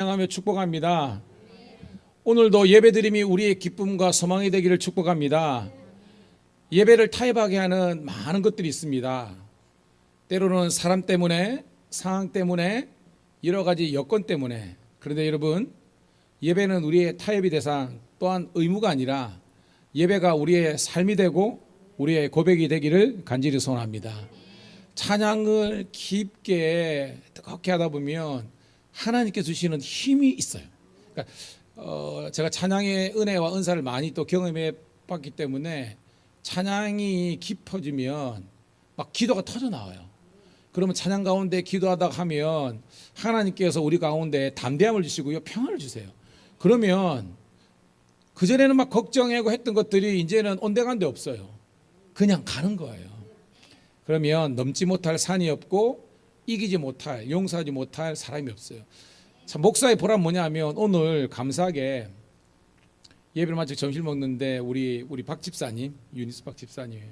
찬양하며 축복합니다. 오늘도 예배드림이 우리의 기쁨과 소망이 되기를 축복합니다. 예배를 타협하게 하는 많은 것들이 있습니다. 때로는 사람 때문에, 상황 때문에, 여러 가지 여건 때문에. 그런데 여러분, 예배는 우리의 타협의 대상 또한 의무가 아니라 예배가 우리의 삶이 되고 우리의 고백이 되기를 간절히 소원합니다. 찬양을 깊게 뜨겁게 하다 보면 하나님께 주시는 힘이 있어요. 그러니까 제가 찬양의 은혜와 은사를 많이 또 경험해 봤기 때문에 찬양이 깊어지면 막 기도가 터져 나와요. 그러면 찬양 가운데 기도하다가 하면 하나님께서 우리 가운데 담대함을 주시고요, 평안을 주세요. 그러면 그전에는 막 걱정하고 했던 것들이 이제는 온데간데 없어요. 그냥 가는 거예요. 그러면 넘지 못할 산이 없고 이기지 못할, 용서하지 못할 사람이 없어요. 참, 목사의 보람 뭐냐면 오늘 감사하게 예배를 마치고 점심 먹는데 우리 박 집사님, 유니스 박 집사님,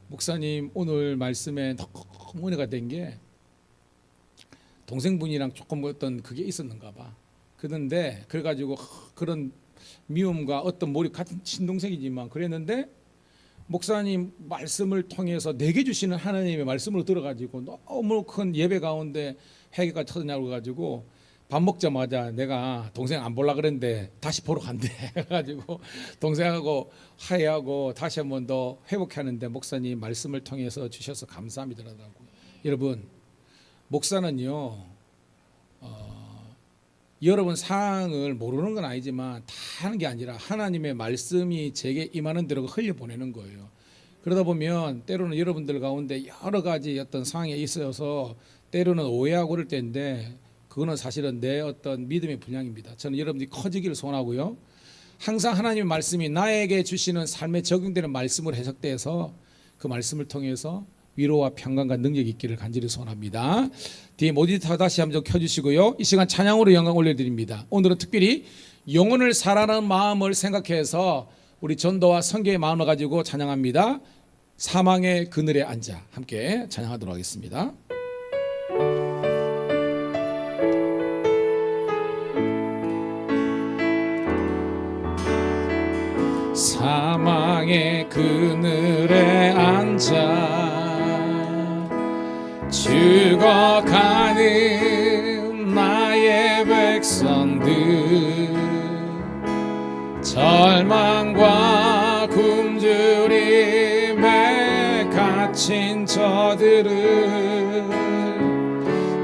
목사님 오늘 말씀에 너무 은혜가 된 게 동생분이랑 조금 어떤 그게 있었는가 봐. 그런데 그래가지고 그런 미움과 어떤 몰입, 같은 친동생이지만 그랬는데 목사님 말씀을 통해서 내게 주시는 하나님의 말씀으로 들어가지고 너무 큰 예배 가운데 회개가 터지냐고 해가지고 밥 먹자마자 내가 동생 안 보려고 그랬는데 다시 보러 간대. 그래가지고 동생하고 화해하고 다시 한 번 더 회복하는데 목사님 말씀을 통해서 주셔서 감사합니다라고. 여러분, 목사는요 여러분 상황을 모르는 건 아니지만 다 하는 게 아니라 하나님의 말씀이 제게 임하는 대로 흘려보내는 거예요. 그러다 보면 때로는 여러분들 가운데 여러 가지 어떤 상황에 있어서 때로는 오해하고 그럴 때인데 그거는 사실은 내 어떤 믿음의 분량입니다. 저는 여러분들이 커지기를 소원하고요, 항상 하나님의 말씀이 나에게 주시는 삶에 적용되는 말씀으로 해석돼서 그 말씀을 통해서 위로와 평강과 능력이 있기를 간절히 소원합니다. 뒤에 모니터 다시 한번 켜주시고요, 이 시간 찬양으로 영광 올려드립니다. 오늘은 특별히 영혼을 사랑하는 마음을 생각해서 우리 전도와 선교의 마음을 가지고 찬양합니다. 사망의 그늘에 앉아 함께 찬양하도록 하겠습니다. 사망의 그늘에 앉아 죽어가는 나의 백성들, 절망과 굶주림에 갇힌 저들을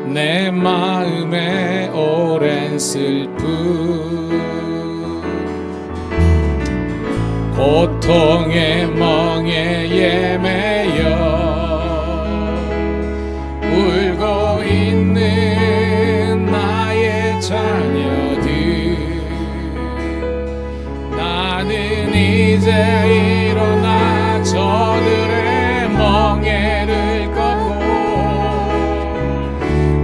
내 마음에 오랜 슬픔, 고통의 멍에 매여 울고 있는 나의 자녀들, 나는 이제 일어나 저들의 멍에를 꺾고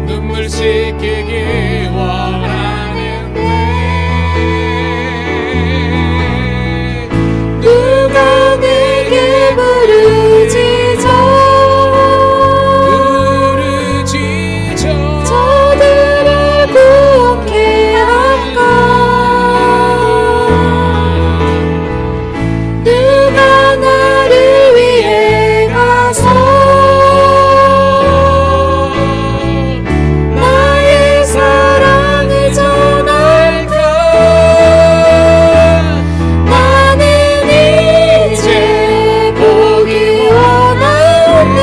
눈물 씻기기 원하는데 누가 내게 부르짖어 저들을 구원케 할까? 누가 나를 위해 가서 나의 사랑을 전할까? 나는 이제 보기 원하네.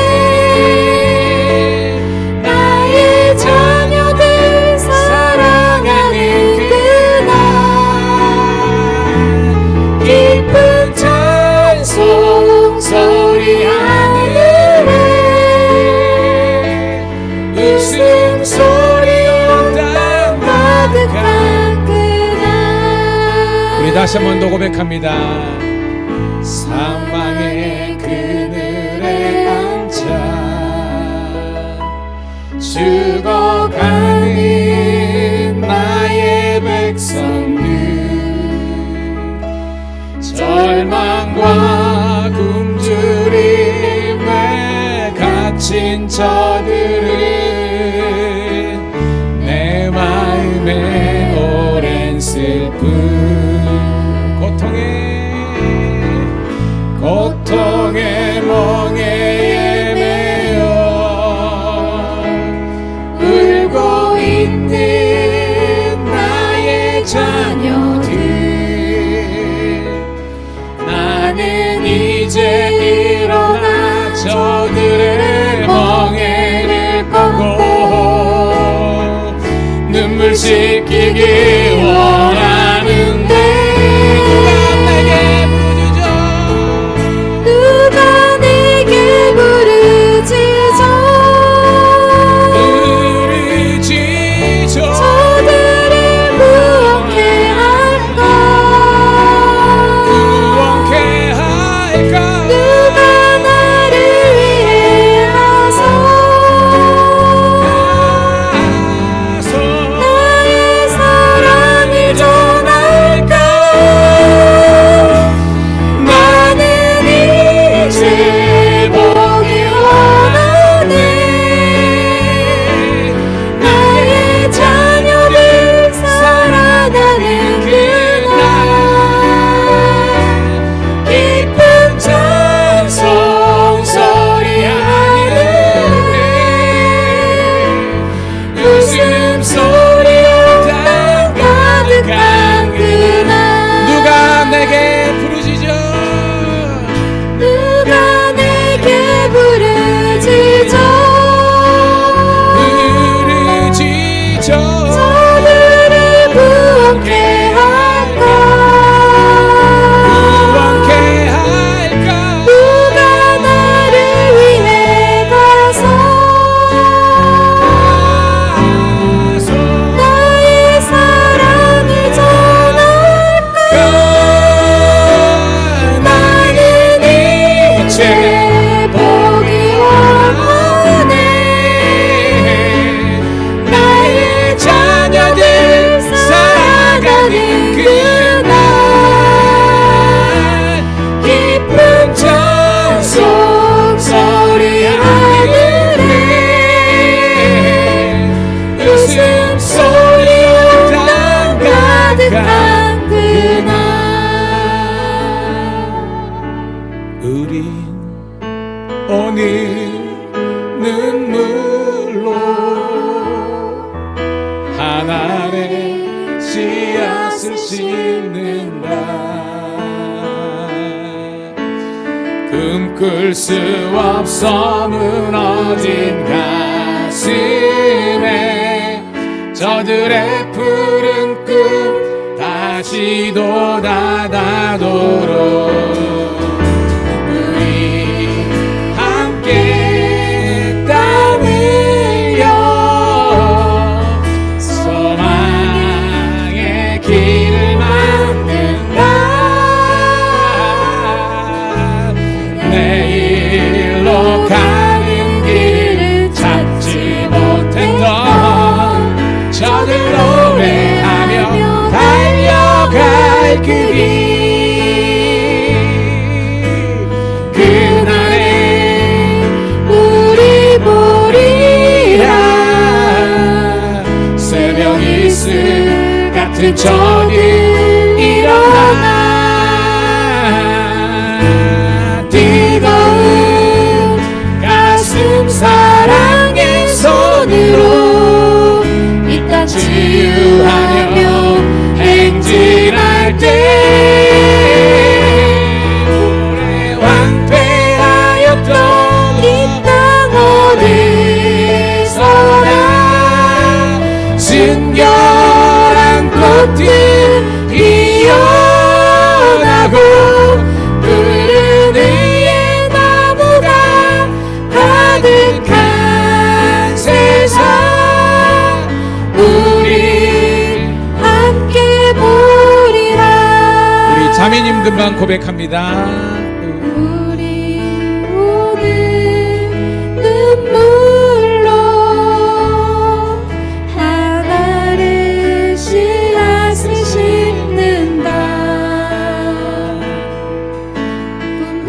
나의 자녀들 사랑하는 그날, 기쁜 찬송 소리 하늘에 웃음소리로 가득한 그날. 우리 다시 한 번 더 고백합니다. 사망의 그늘에 앉아 죽어가는 나의 백성들, 절망과 굶주림에 갇힌 저들을 내 마음에 씨앗을 심는다. 꿈꿀 수 없어 무너진 가슴에 저들의 푸른 꿈 다시 돋아나도록 우리 함께 땀 흘려 소망의 길을 만든다. 내일로 가는 길을 찾지 못했던 저들 노래하며 달려갈 그 길. 그날에 우리 보리라. 새벽 이슬 같은 저들 일어나. 뜨거운 가슴 사랑의 손으로 이 땅 치유하며 행진할 때 오래 황폐하였던 이 땅 어디서나 순결한 꽃들 피어나고 푸른 위에 나무가 가득한 세상 우리 함께 보리라. 우리 자매님들만 고백합니다. 우리 오늘 눈물로 하나의 씨앗을 심는다.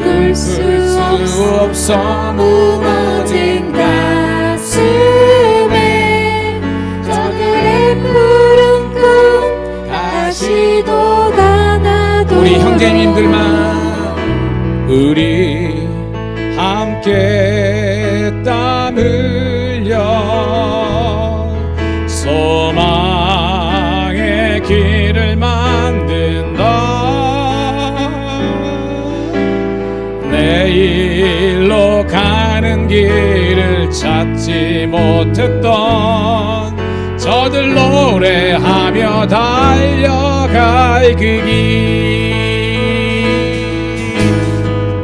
꿈꿀 수 없어 무너진 가슴에 저들의 푸른 꿈 다시 돋아나도록 우리 형제님들만 우리 함께 땀 흘려 소망의 길을 만든다. 내일로 가는 길을 찾지 못했던 저들 노래하며 달려갈 그 길.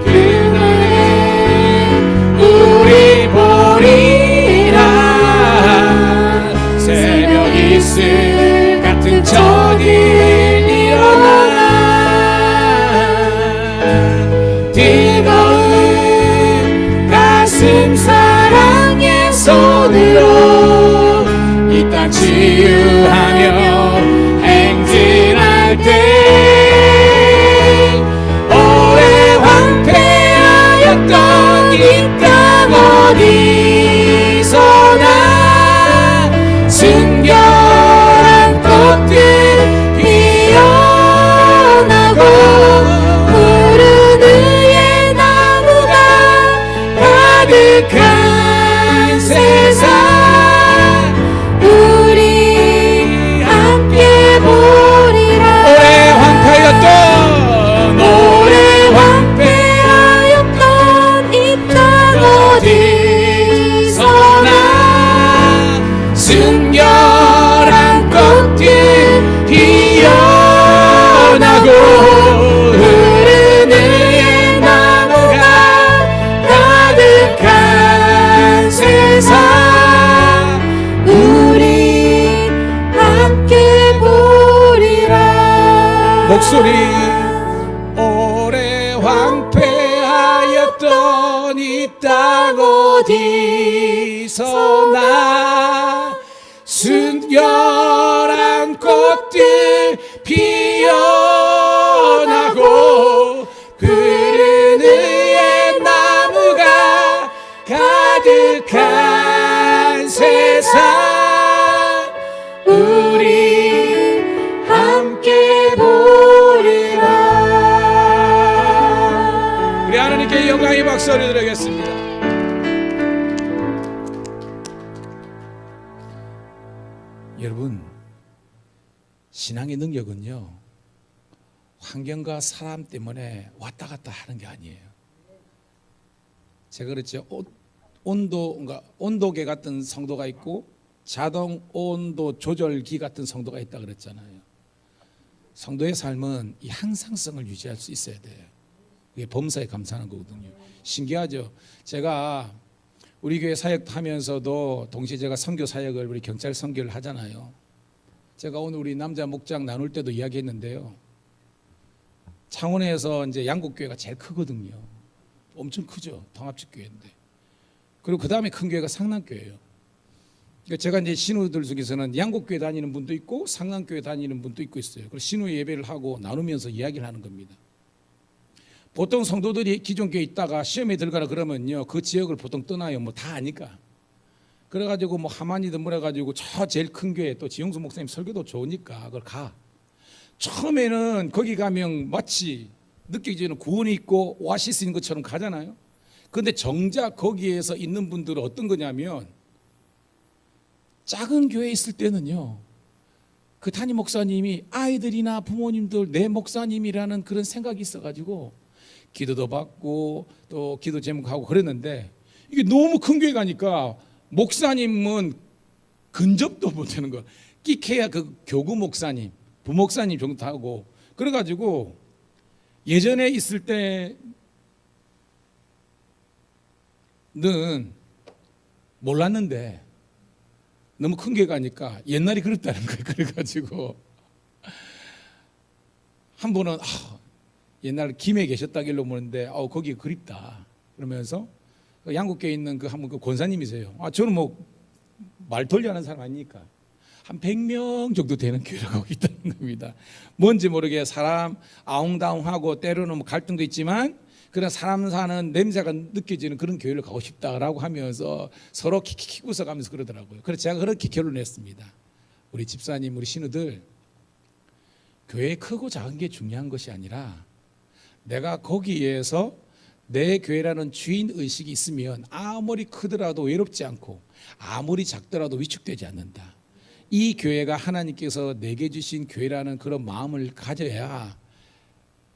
그날에 우리 보리라. 새벽 이슬 같은 저들 일어나. 뜨거운 가슴 사랑의 손으로 이 땅 치유하며 행진할 때 오래 황폐하였던 이 땅 어디서나 순결한 꽃들 피어나고 푸른 위에 나무가 가득한 세상 우리 함께 보리라. 오래 황폐하였던 이 땅 어디서나 순결한 꽃들 피어나고 푸른 위에 나무가 가득한 세상 우리 함께 보리라. 목소리 오래 황폐하였던 이 땅 어디서나 순결한 꽃들 피어나고 푸른 위에 나무가 가득한 세상 우리 함께 보리라. 우리 하나님께 영광의 박수를 드리겠습니다. 여러분, 신앙의 능력은요, 환경과 사람 때문에 왔다 갔다 하는 게 아니에요. 제가 그랬죠. 온도계 같은 성도가 있고 자동 온도 조절기 같은 성도가 있다 그랬잖아요. 성도의 삶은 이 항상성을 유지할 수 있어야 돼요. 이게 범사에 감사하는 거거든요. 신기하죠. 제가 우리 교회 사역하면서도 동시에 제가 선교 사역을 우리 경찰 선교를 하잖아요. 제가 오늘 우리 남자 목장 나눌 때도 이야기했는데요. 창원에서 이제 양곡교회가 제일 크거든요. 엄청 크죠. 통합식 교회인데. 그리고 그 다음에 큰 교회가 상남교회예요. 그러니까 제가 이제 신우들 중에서는 양곡교회 다니는 분도 있고 상남교회 다니는 분도 있고 있어요. 그래서 신우 예배를 하고 나누면서 이야기를 하는 겁니다. 보통 성도들이 기존 교회에 있다가 시험에 들거나 그러면요, 그 지역을 보통 떠나요. 뭐 다 아니까. 그래가지고 뭐 하만이든 뭐래 가지고 저 제일 큰 교회, 또 지영수 목사님 설교도 좋으니까 그걸 가. 처음에는 거기 가면 마치 느껴지는 구원이 있고 오아시스인 것처럼 가잖아요. 그런데 정작 거기에서 있는 분들은 어떤 거냐면, 작은 교회에 있을 때는요, 그 담임 목사님이 아이들이나 부모님들 내 목사님이라는 그런 생각이 있어가지고 기도도 받고 또 기도 제목하고 그랬는데, 이게 너무 큰 교회 가니까 목사님은 근접도 못하는 거. 끼케야 그 교구 목사님, 부목사님 정도 하고, 그래가지고 예전에 있을 때는 몰랐는데 너무 큰 교회 가니까 옛날이 그립다는 거예요. 그래가지고 한 번은 옛날 김해 계셨다길로 보는데 거기 그립다 그러면서 양국교에 있는 그 한 분 그 권사님이세요. 저는 뭐 말돌리 하는 사람 아니니까 한 100명 정도 되는 교회라고 있다는 겁니다. 뭔지 모르게 사람 아웅다웅하고 때로는 뭐 갈등도 있지만 그런 사람 사는 냄새가 느껴지는 그런 교회를 가고 싶다라고 하면서 서로 킥킥 웃어가면서 그러더라고요. 그래서 제가 그렇게 결론했습니다. 우리 집사님, 우리 신우들, 교회 크고 작은 게 중요한 것이 아니라 내가 거기에서 내 교회라는 주인 의식이 있으면 아무리 크더라도 외롭지 않고 아무리 작더라도 위축되지 않는다. 이 교회가 하나님께서 내게 주신 교회라는 그런 마음을 가져야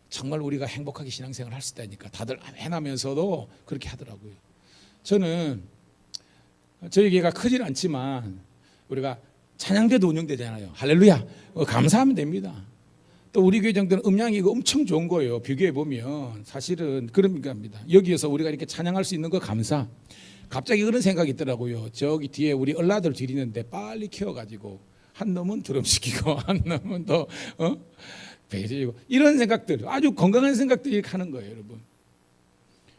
정말 우리가 행복하게 신앙생활을 할 수 있다니까 다들 해나면서도 그렇게 하더라고요. 저는 저희 교회가 크진 않지만 우리가 찬양대도 운영되잖아요. 할렐루야. 감사하면 됩니다. 또 우리 교회 정도는 음량이 이거 엄청 좋은 거예요. 비교해 보면 사실은 그런 겁니다. 여기에서 우리가 이렇게 찬양할 수 있는 거 감사. 갑자기 그런 생각이 있더라고요. 저기 뒤에 우리 얼라들 드리는데 빨리 키워가지고 한 놈은 드럼 시키고 한 놈은 더 배지고 이런 생각들, 아주 건강한 생각들이 이렇게 하는 거예요, 여러분.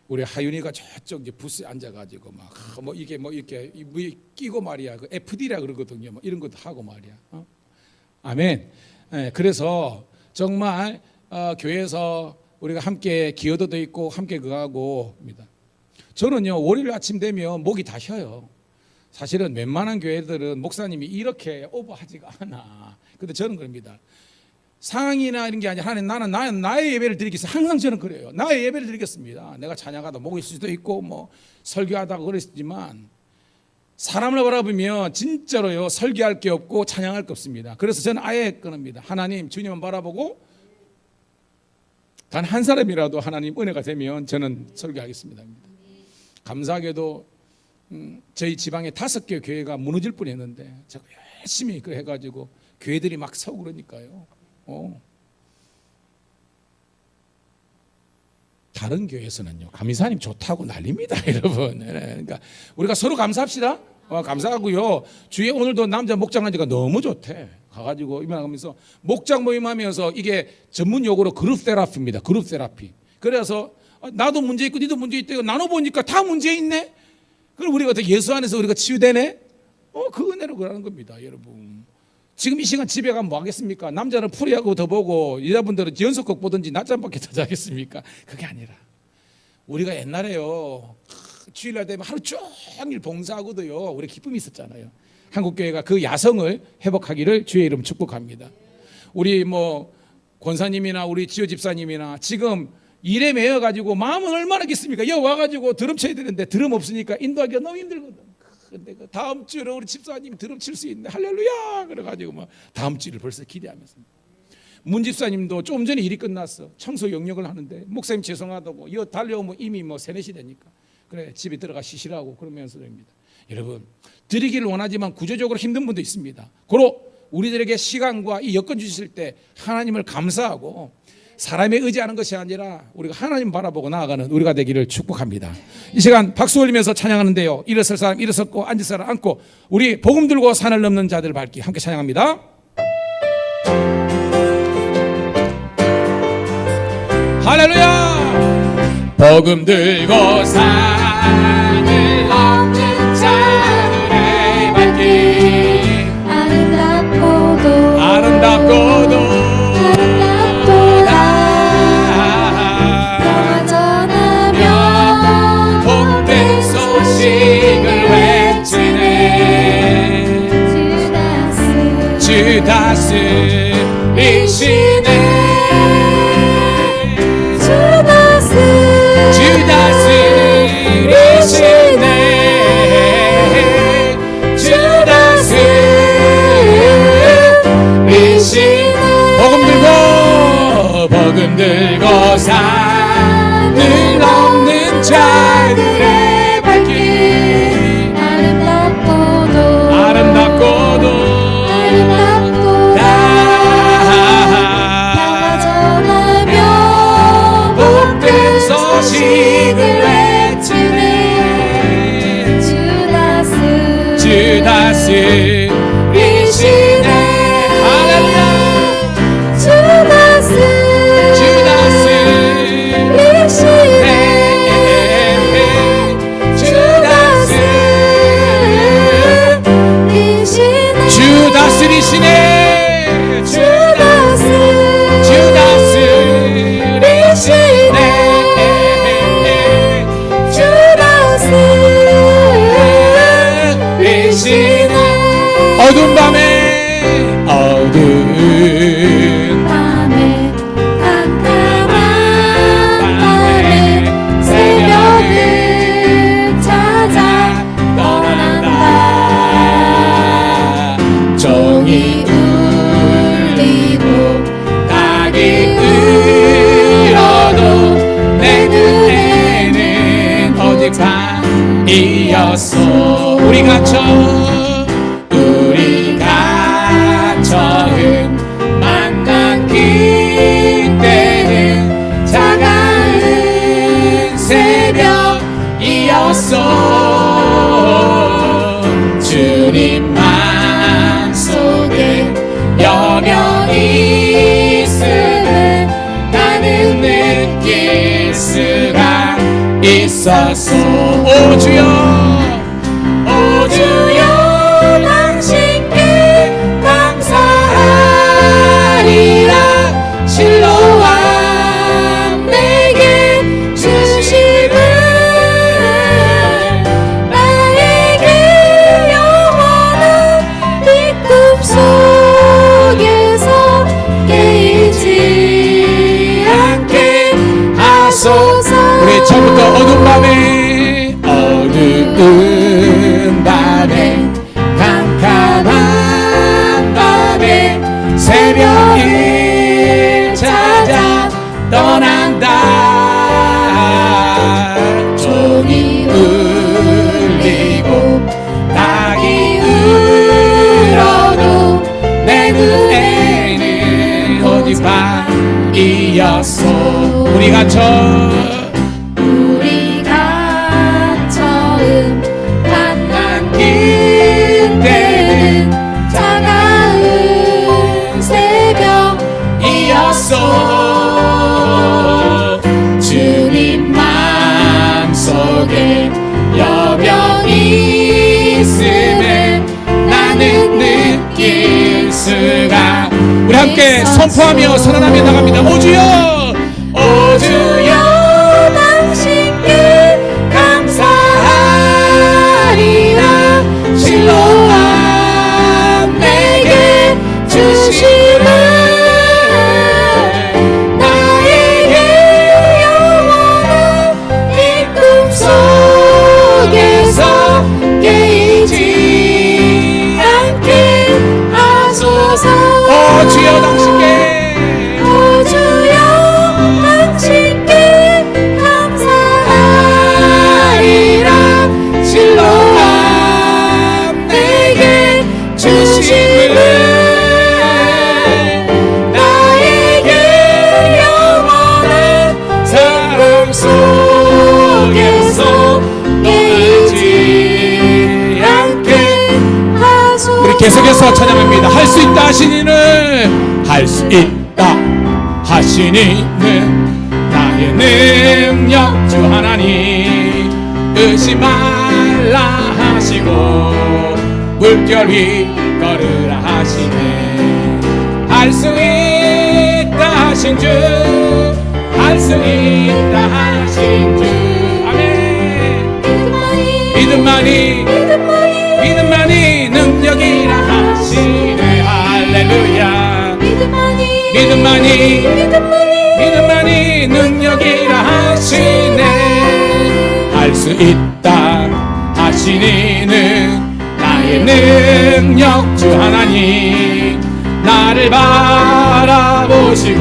우리 하윤이가 저쪽 이제 부스에 앉아가지고 뭐 이게 뭐 이렇게 끼고 말이야, 그 FD라 그러거든요. 뭐 이런 것도 하고 말이야. 아멘. 그래서 정말 교회에서 우리가 함께 기여도도 있고 함께 그하고입니다. 저는요, 월요일 아침 되면 목이 다 쉬어요. 사실은 웬만한 교회들은 목사님이 이렇게 오버하지가 않아. 근데 저는 그럽니다. 상황이나 이런 게 아니라 하나님, 나는 나의 예배를 드리겠습니다. 항상 저는 그래요. 나의 예배를 드리겠습니다. 내가 찬양하다 목이 쉴 수도 있고 뭐 설교하다가 그랬지만 사람을 바라보면 진짜로요, 설교할 게 없고 찬양할 게 없습니다. 그래서 저는 아예 끊습니다. 하나님, 주님만 바라보고 단 한 사람이라도 하나님 은혜가 되면 저는 설교하겠습니다. 감사하게도 저희 지방에 5개 교회가 무너질 뻔했는데 제가 열심히 그 해가지고 교회들이 막 서고 그러니까요. 다른 교회에서는요, 감사님 좋다고 난립니다, 여러분. 그러니까 우리가 서로 감사합시다. 감사하고요. 주에 오늘도 남자 목장 하니까 너무 좋대. 가가지고 이만하면서 목장 모임하면서 이게 전문 용어로 그룹 테라피입니다. 그룹 테라피. 그래서 나도 문제 있고 니도 문제 있대요. 나눠보니까 다 문제 있네. 그럼 우리가 어떻게 예수 안에서 우리가 치유되네? 그 은혜로 그러는 겁니다, 여러분. 지금 이 시간 집에 가면 뭐 하겠습니까? 남자는 풀이하고 더 보고 여자분들은 연속극 보든지 낮잠밖에 더 자겠습니까? 그게 아니라 우리가 옛날에요, 주일날 되면 하루 종일 봉사하고도요, 우리 기쁨이 있었잖아요. 한국교회가 그 야성을 회복하기를 주의 이름 축복합니다. 우리 뭐 권사님이나 우리 지효 집사님이나 지금 일에 매여가지고 마음은 얼마나 깊습니까? 여기 와가지고 드럼 쳐야 되는데 드럼 없으니까 인도하기가 너무 힘들거든. 근데 그 다음 주로 우리 집사님 드럼 칠 수 있네, 할렐루야. 그래가지고 뭐 다음 주를 벌써 기대하면서. 문 집사님도 좀 전에 일이 끝났어. 청소 영역을 하는데 목사님 죄송하다고 이거 달려오면 이미 뭐 3-4시 되니까 그래 집에 들어가 쉬시라고 그러면서입니다. 여러분, 드리기를 원하지만 구조적으로 힘든 분도 있습니다. 고로 우리들에게 시간과 이 여건 주실 때 하나님을 감사하고 사람에 의지하는 것이 아니라 우리가 하나님 바라보고 나아가는 우리가 되기를 축복합니다. 이 시간 박수 올리면서 찬양하는데요, 일어설 사람 일어섰고 앉을 사람 앉고 우리 복음 들고 산을 넘는 자들 밟기 함께 찬양합니다. 할렐루야. 복음 들고 산을 넘는 자들의 발길 아름답고도 너와 전하며 복된 소식을 외치네. 주 다스리시네. 주 다스리시네. 주 다스리시네. 복음 들고 산을 넘는 자들의 발길 아름답고도 너와 전하며 복된 소식을 외치네. 주 다스리시네. 할렐루야. 주 다스리시네. 주 다스리시네. 주 다스리시네. 주 다스리시네. 주 다스리시네. 어두운 밤에 깜깜한 밤에 새벽을 찾아 떠난다. 종이 울리고 닭이 울어도 내 눈에는 오직 밤이었어. 우리가 처음 만난 그때는 차가운 새벽이었어. 주님 마음속에 여명이 있음을 나는 느낄 수가 있었어. 오 주여, 오 주여, 당신께 감사하리라. 실로암 내게 주심을 나에게 영원한 이 꿈속에서 깨이지 않게 하소서. 우리 처음부터 어두운 밤에 깜깜한 밤에 새벽을 찾아 떠난다. 종이 울리고 닭이 울어도 내 눈에는 오직 밤이었어. 우리가 처음 만난 그때는 차가운 새벽이었어. 주님 마음속에 여명이 있음을 나는 느낄 수가. 우리 함께 선포하며 선언하며 나갑니다. 오 주여, 오 주여, 당신께 감사하리라. 실로암 내게 주심을 나에게 영원한 이 꿈속에서 깨이지 계속해서 찬양합니다. 할 수 있다 하신 이는, 할 수 있다 하신 이는 나의 능력 주 하나님. 의심 말라 하시고 물결 위 걸으라 하시네. 할 수 있다 하신 주, 할 수 있다 하신 주. 아멘. 믿음만이 믿음만이 능력이라 하시네. 할렐루야. 믿음만이 능력이라 하시네. 할 수 있다 하신 이는 나의 능력 주 하나님. 나를 바라보시고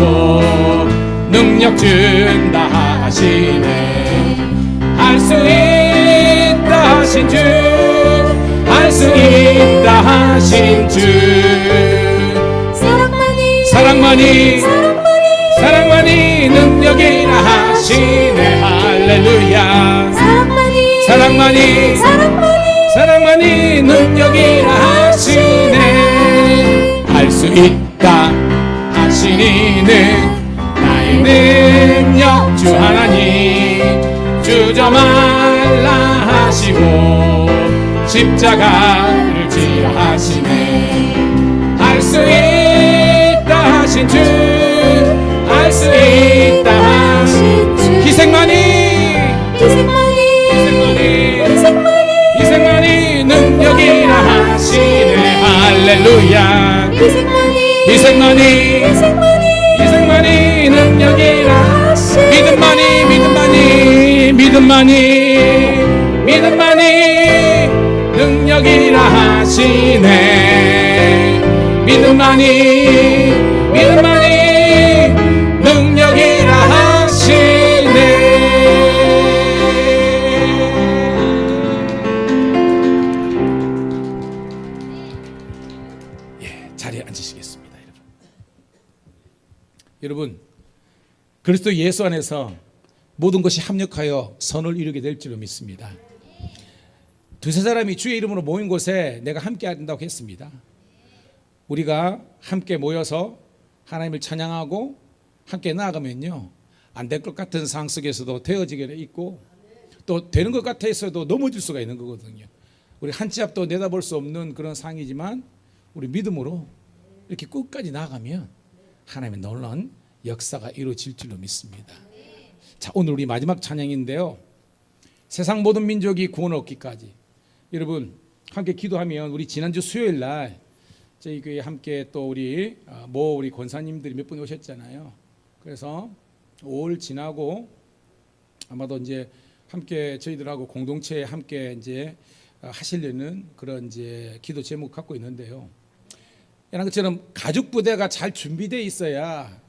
능력 준다 하시네. 할 수 있다 하신 주, 할 수 있다 하신 주. 사랑만이 능력이라 하시네. 할렐루야. 사랑만이 능력이라 하시네. 할 수 있다 하신 이는 나의 능력 주 하나님. 주저 말라 하시고 십자가를 지라 하시네. 할 수 있다 하신 주, 할 수 있다 하신 주. 희생만이 능력이라 하시네. 할렐루야. 희생만이 능력이라 하시네. 믿음만이 능력이라 하시네. 믿음만이 능력이라 하시네. 예, 자리에 앉으시겠습니다. 여러분, 그리스도 예수 안에서 모든 것이 합력하여 선을 이루게 될 줄로 믿습니다. 두세 사람이 주의 이름으로 모인 곳에 내가 함께 한다고 했습니다. 우리가 함께 모여서 하나님을 찬양하고 함께 나아가면요, 안 될 것 같은 상황 속에서도 되어지게 있고, 또 되는 것 같아서도 넘어질 수가 있는 거거든요. 우리 한 치 앞도 내다볼 수 없는 그런 상황이지만 우리 믿음으로 이렇게 끝까지 나아가면 하나님의 놀라운 역사가 이루어질 줄로 믿습니다. 자, 오늘 우리 마지막 찬양인데요, 세상 모든 민족이 구원을 얻기까지. 여러분 함께 기도하면, 우리 지난주 수요일 날 저희 교회 함께 또 우리 권사님들이 몇 분 오셨잖아요. 그래서 5월 지나고 아마도 이제 함께 저희들하고 공동체에 함께 이제 하시려는 그런 이제 기도 제목 갖고 있는데요. 이런 것처럼 가죽 부대가 잘 준비되어 있어야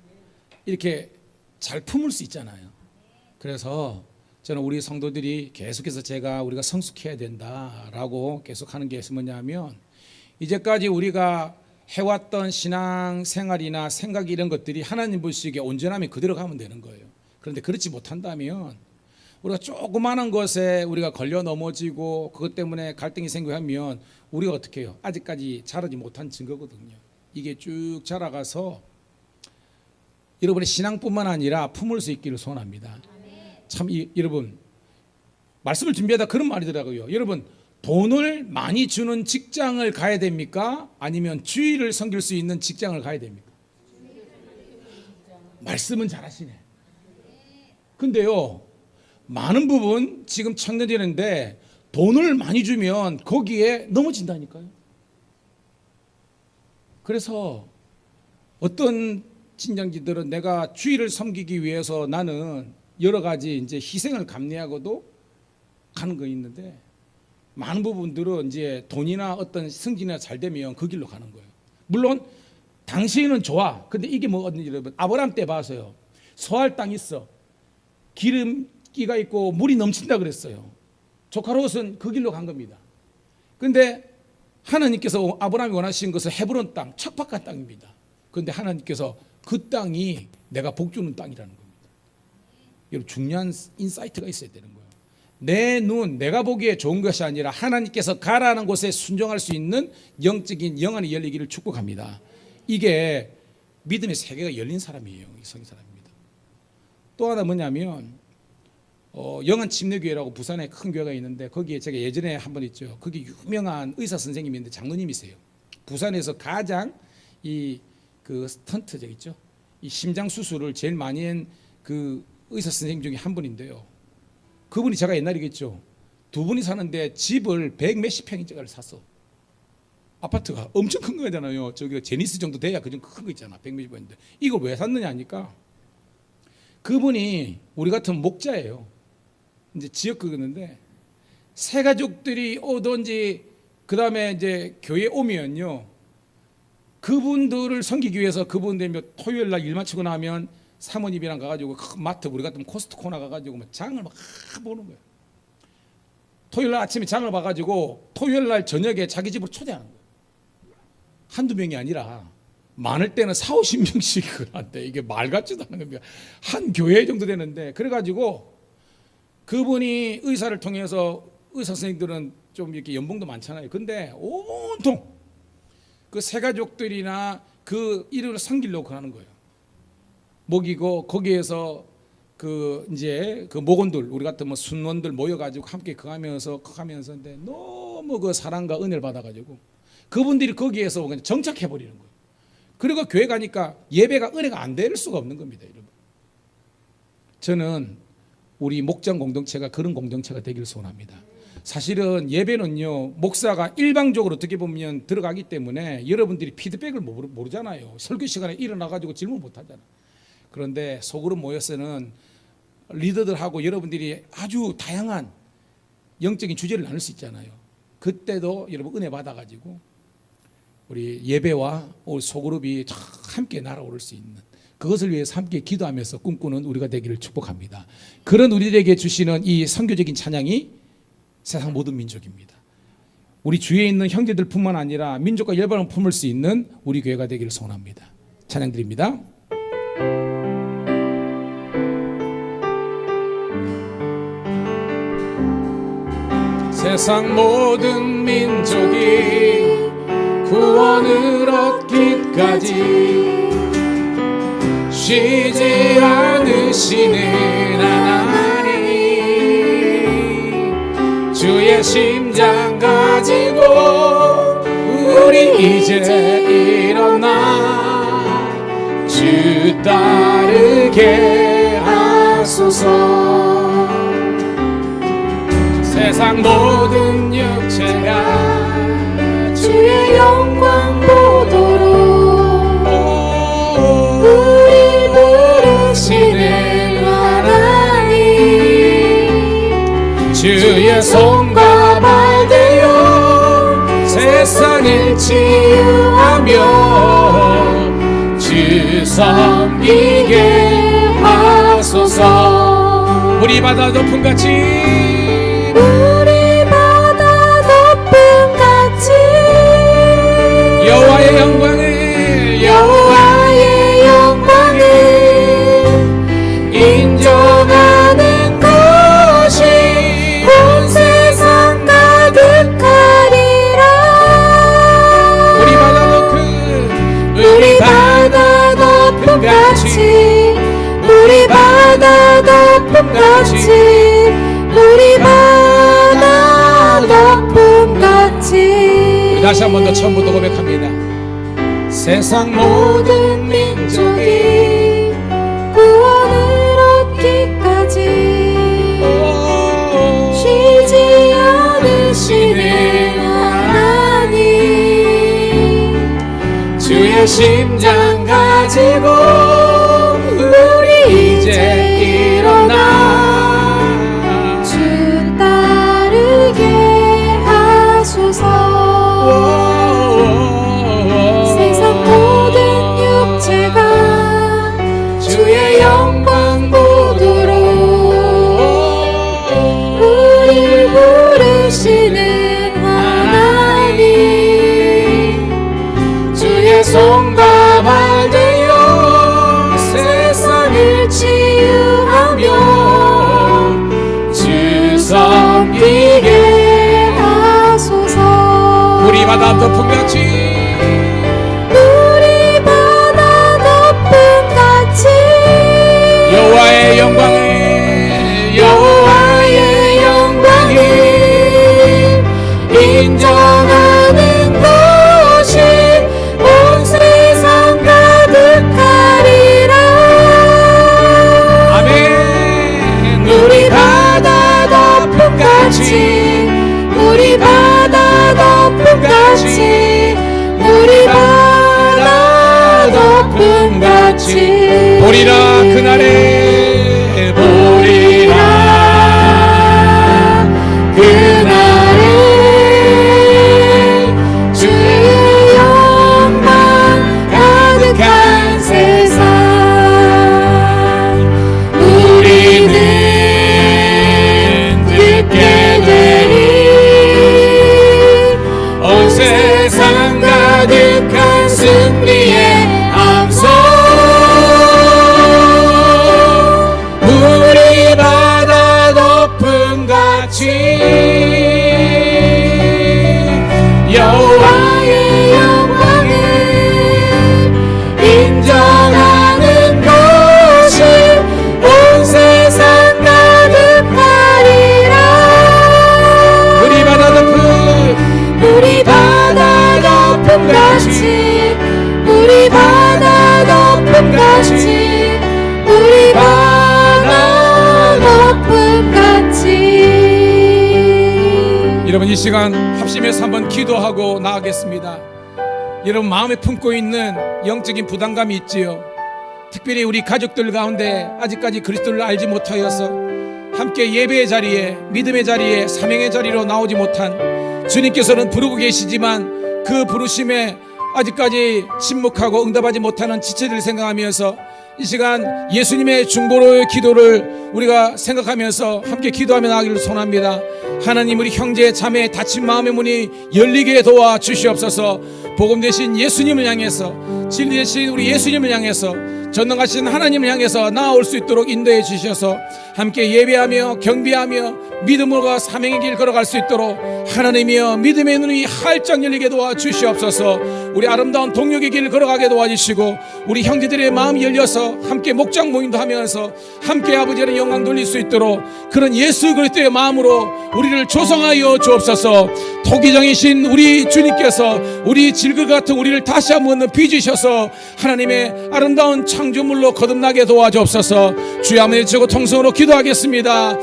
이렇게 잘 품을 수 있잖아요. 그래서 저는 우리 성도들이 계속해서 우리가 성숙해야 된다라고 계속하는 게 뭐냐면, 이제까지 우리가 해왔던 신앙 생활이나 생각 이런 것들이 하나님 보시기에 온전하면 그대로 가면 되는 거예요. 그런데 그렇지 못한다면 우리가 조그마한 것에 우리가 걸려 넘어지고 그것 때문에 갈등이 생기면 우리가 어떻게 해요? 아직까지 자라지 못한 증거거든요. 이게 쭉 자라가서 여러분의 신앙뿐만 아니라 품을 수 있기를 소원합니다. 참 여러분, 말씀을 준비하다 그런 말이더라고요. 여러분, 돈을 많이 주는 직장을 가야 됩니까? 아니면 주의를 섬길 수 있는 직장을 가야 됩니까? 말씀은 잘하시네. 근데요, 많은 부분 지금 청년들인데 돈을 많이 주면 거기에 넘어진다니까요. 그래서 어떤 신장지들은 내가 주의를 섬기기 위해서 나는 여러 가지 이제 희생을 감내하고도 가는 거 있는데, 많은 부분들은 이제 돈이나 어떤 승진이나 잘 되면 그 길로 가는 거예요. 물론 당시에는 좋아. 근데 이게 뭐든지 여러분, 아브라함 때 봐서요, 소할 땅 있어, 기름기가 있고 물이 넘친다 그랬어요. 조카 롯은 그 길로 간 겁니다. 근데 하나님께서 아브라함이 원하신 것은 헤브론 땅, 척박한 땅입니다. 그런데 하나님께서 그 땅이 내가 복 주는 땅이라는 겁니다. 여러분, 중요한 인사이트가 있어야 되는 거예요. 내 눈, 내가 보기에 좋은 것이 아니라 하나님께서 가라는 곳에 순종할 수 있는 영적인 영안이 열리기를 축복합니다. 이게 믿음의 세계가 열린 사람이에요. 성인 사람입니다. 또 하나 뭐냐면 영안 침례교회라고 부산에 큰 교회가 있는데 거기에 제가 예전에 한번 있죠. 거기 유명한 의사 선생님인데 장로님이세요. 부산에서 가장 그 스턴트 있죠. 이 심장 수술을 제일 많이 한 그 의사 선생님 중에 한 분인데요. 그분이 제가 옛날이겠죠. 두 분이 사는데 집을 100몇십 평인짜리를 샀어. 아파트가 엄청 큰 거잖아요. 저기 제니스 정도 돼야 그정 큰 거 있잖아. 100몇십 평인데 이걸 왜 샀느냐 하니까 그분이 우리 같은 목자예요. 이제 지역 그거는데 새 가족들이 오든지 그 다음에 이제 교회 오면요. 그분들을 섬기기 위해서 그분들 토요일 날 일 마치고 나면 사모님이랑 가가지고 큰 마트 우리 같으면 코스트코나 가가지고 막 장을 막 보는 거예요. 토요일 날 아침에 장을 봐가지고 토요일 날 저녁에 자기 집으로 초대하는 거예요. 한두 명이 아니라 많을 때는 40~50명씩 한데 이게 말 같지도 않은 겁니다. 한 교회 정도 되는데 그래가지고 그분이 의사를 통해서 의사 선생님들은 좀 이렇게 연봉도 많잖아요. 근데 온통 그 새가족들이나 그 이름을 섬기려고 하는 거예요. 먹이고 거기에서 그 이제 그 목원들 우리 같은 뭐 순원들 모여가지고 함께 거하면서 근데 너무 그 사랑과 은혜를 받아가지고 그분들이 거기에서 그냥 정착해 버리는 거예요. 그리고 교회 가니까 예배가 은혜가 안 될 수가 없는 겁니다, 여러분. 저는 우리 목장 공동체가 그런 공동체가 되기를 소원합니다. 사실은 예배는요 목사가 일방적으로 어떻게 보면 들어가기 때문에 여러분들이 피드백을 모르잖아요. 설교 시간에 일어나가지고 질문 못하잖아요. 그런데 속으로 모여서는 리더들하고 여러분들이 아주 다양한 영적인 주제를 나눌 수 있잖아요. 그때도 여러분 은혜 받아가지고 우리 예배와 우리 소그룹이 함께 날아오를 수 있는 그것을 위해서 함께 기도하면서 꿈꾸는 우리가 되기를 축복합니다. 그런 우리들에게 주시는 이 선교적인 찬양이 세상 모든 민족입니다. 우리 주위에 있는 형제들뿐만 아니라 민족과 열방을 품을 수 있는 우리 교회가 되기를 소원합니다. 찬양 드립니다. 세상 모든 민족이 구원을 얻기까지 쉬지 않으시는 하나님 주의 심장 가지고 우리 이제 일어나 주 따르게 하소서. 세상 모든 육체가 주의 영광 보도록 우리 부르시는 하나님 주의 손과 발 되어 세상을 치유하며 주 섬기게 하소서. 우리 바다 높음같이 우리 바다 높음같이 여호와의 영광을 인정하는 것이 온 세상 가득하리라. 우리 바다 높음같이 우리 바다 높음같이 우리 바다 높음같이 다시 한 번 더 처음부터 고백합니다. 세상 모든 민족이 구원을 얻기까지 쉬지 않으시는 하나님 주의 심장 가지고 우리 이제 일어나 주 따르게 하소서. 세상 모든 육체가 주의 영광 보도록 우리 부르시는 하나님 주의 손과 발 바다 덮음같이 우리 바다 덮음같이 여호와의 영광이 인정하는 것이 온 세상 가득하리라. 아멘. 우리 바다 덮음같이 우리 바다 덮음같이 우리 바다 덮음같이 보리라 그날에 보리라 그날에 주의 영광 가득한 세상 우리는 듣게 되리 온 세상 가득한 승리의 암송 우리 바다 덮음같이 여호와의 영광을 인정하는 것이 온 세상 가득하리라. 우리 바다 덮음 우리 바다 덮음같이 우리 바다 덮음같이 우리 바다 덮음같이. 여러분 이 시간 합심해서 한번 기도하고 나가겠습니다. 여러분 마음에 품고 있는 영적인 부담감이 있지요. 특별히 우리 가족들 가운데 아직까지 그리스도를 알지 못하여서 함께 예배의 자리에 믿음의 자리에 사명의 자리로 나오지 못한 주님께서는 부르고 계시지만 그 부르심에 아직까지 침묵하고 응답하지 못하는 지체들 생각하면서 이 시간 예수님의 중보로의 기도를 우리가 생각하면서 함께 기도하며 나가기를 소원합니다. 하나님 우리 형제 자매 닫힌 마음의 문이 열리게 도와 주시옵소서. 복음 되신 예수님을 향해서 진리 되신 우리 예수님을 향해서 전능하신 하나님을 향해서 나아올 수 있도록 인도해 주셔서 함께 예배하며 경배하며 믿음으로 사명의 길 걸어갈 수 있도록 하나님이여 믿음의 눈이 활짝 열리게 도와 주시옵소서. 우리 아름다운 동역의 길을 걸어가게 도와주시고 우리 형제들의 마음이 열려서 함께 목장 모임도 하면서 함께 아버지의 영광 돌릴 수 있도록 그런 예수 그리스도의 마음으로 우리를 조성하여 주옵소서. 토기장이신 우리 주님께서 우리 질그 같은 우리를 다시 한번 빚으셔서 하나님의 아름다운 창조물로 거듭나게 도와주옵소서. 주여 한번 외치고 통성으로 기도하겠습니다.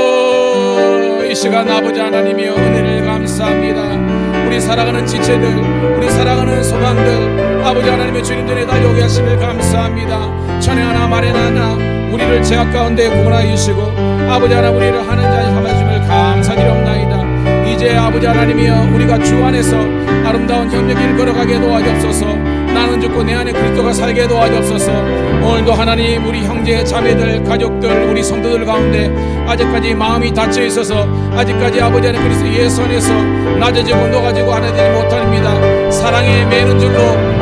주여 이 시간 아버지 하나님이여 은혜를 감사합니다. 우리 사랑하는 지체들 우리 사랑하는 소망들 아버지 하나님의 주님 전에 달려오게 하심을 감사합니다. 전에 하나 말에 하나 우리를 죄악 가운데 구원하여 주시고 아버지 하나님 우리를 하는 자에 삼아주심을 감사드리옵나이다. 이제 아버지 하나님이여 우리가 주 안에서 아름다운 협력을 걸어가게 도와주옵소서. 나는 죽고 내 안에 그리스도가 살게 도와주옵소서. 오늘도 하나님 우리 형제 자매들 가족들 우리 성도들 가운데 아직까지 마음이 닫혀 있어서 아직까지 아버지 하나님 그리스도 예수 안에서 낮아지고 녹아지고 하나 되지 못합니다. 사랑에 매는 줄로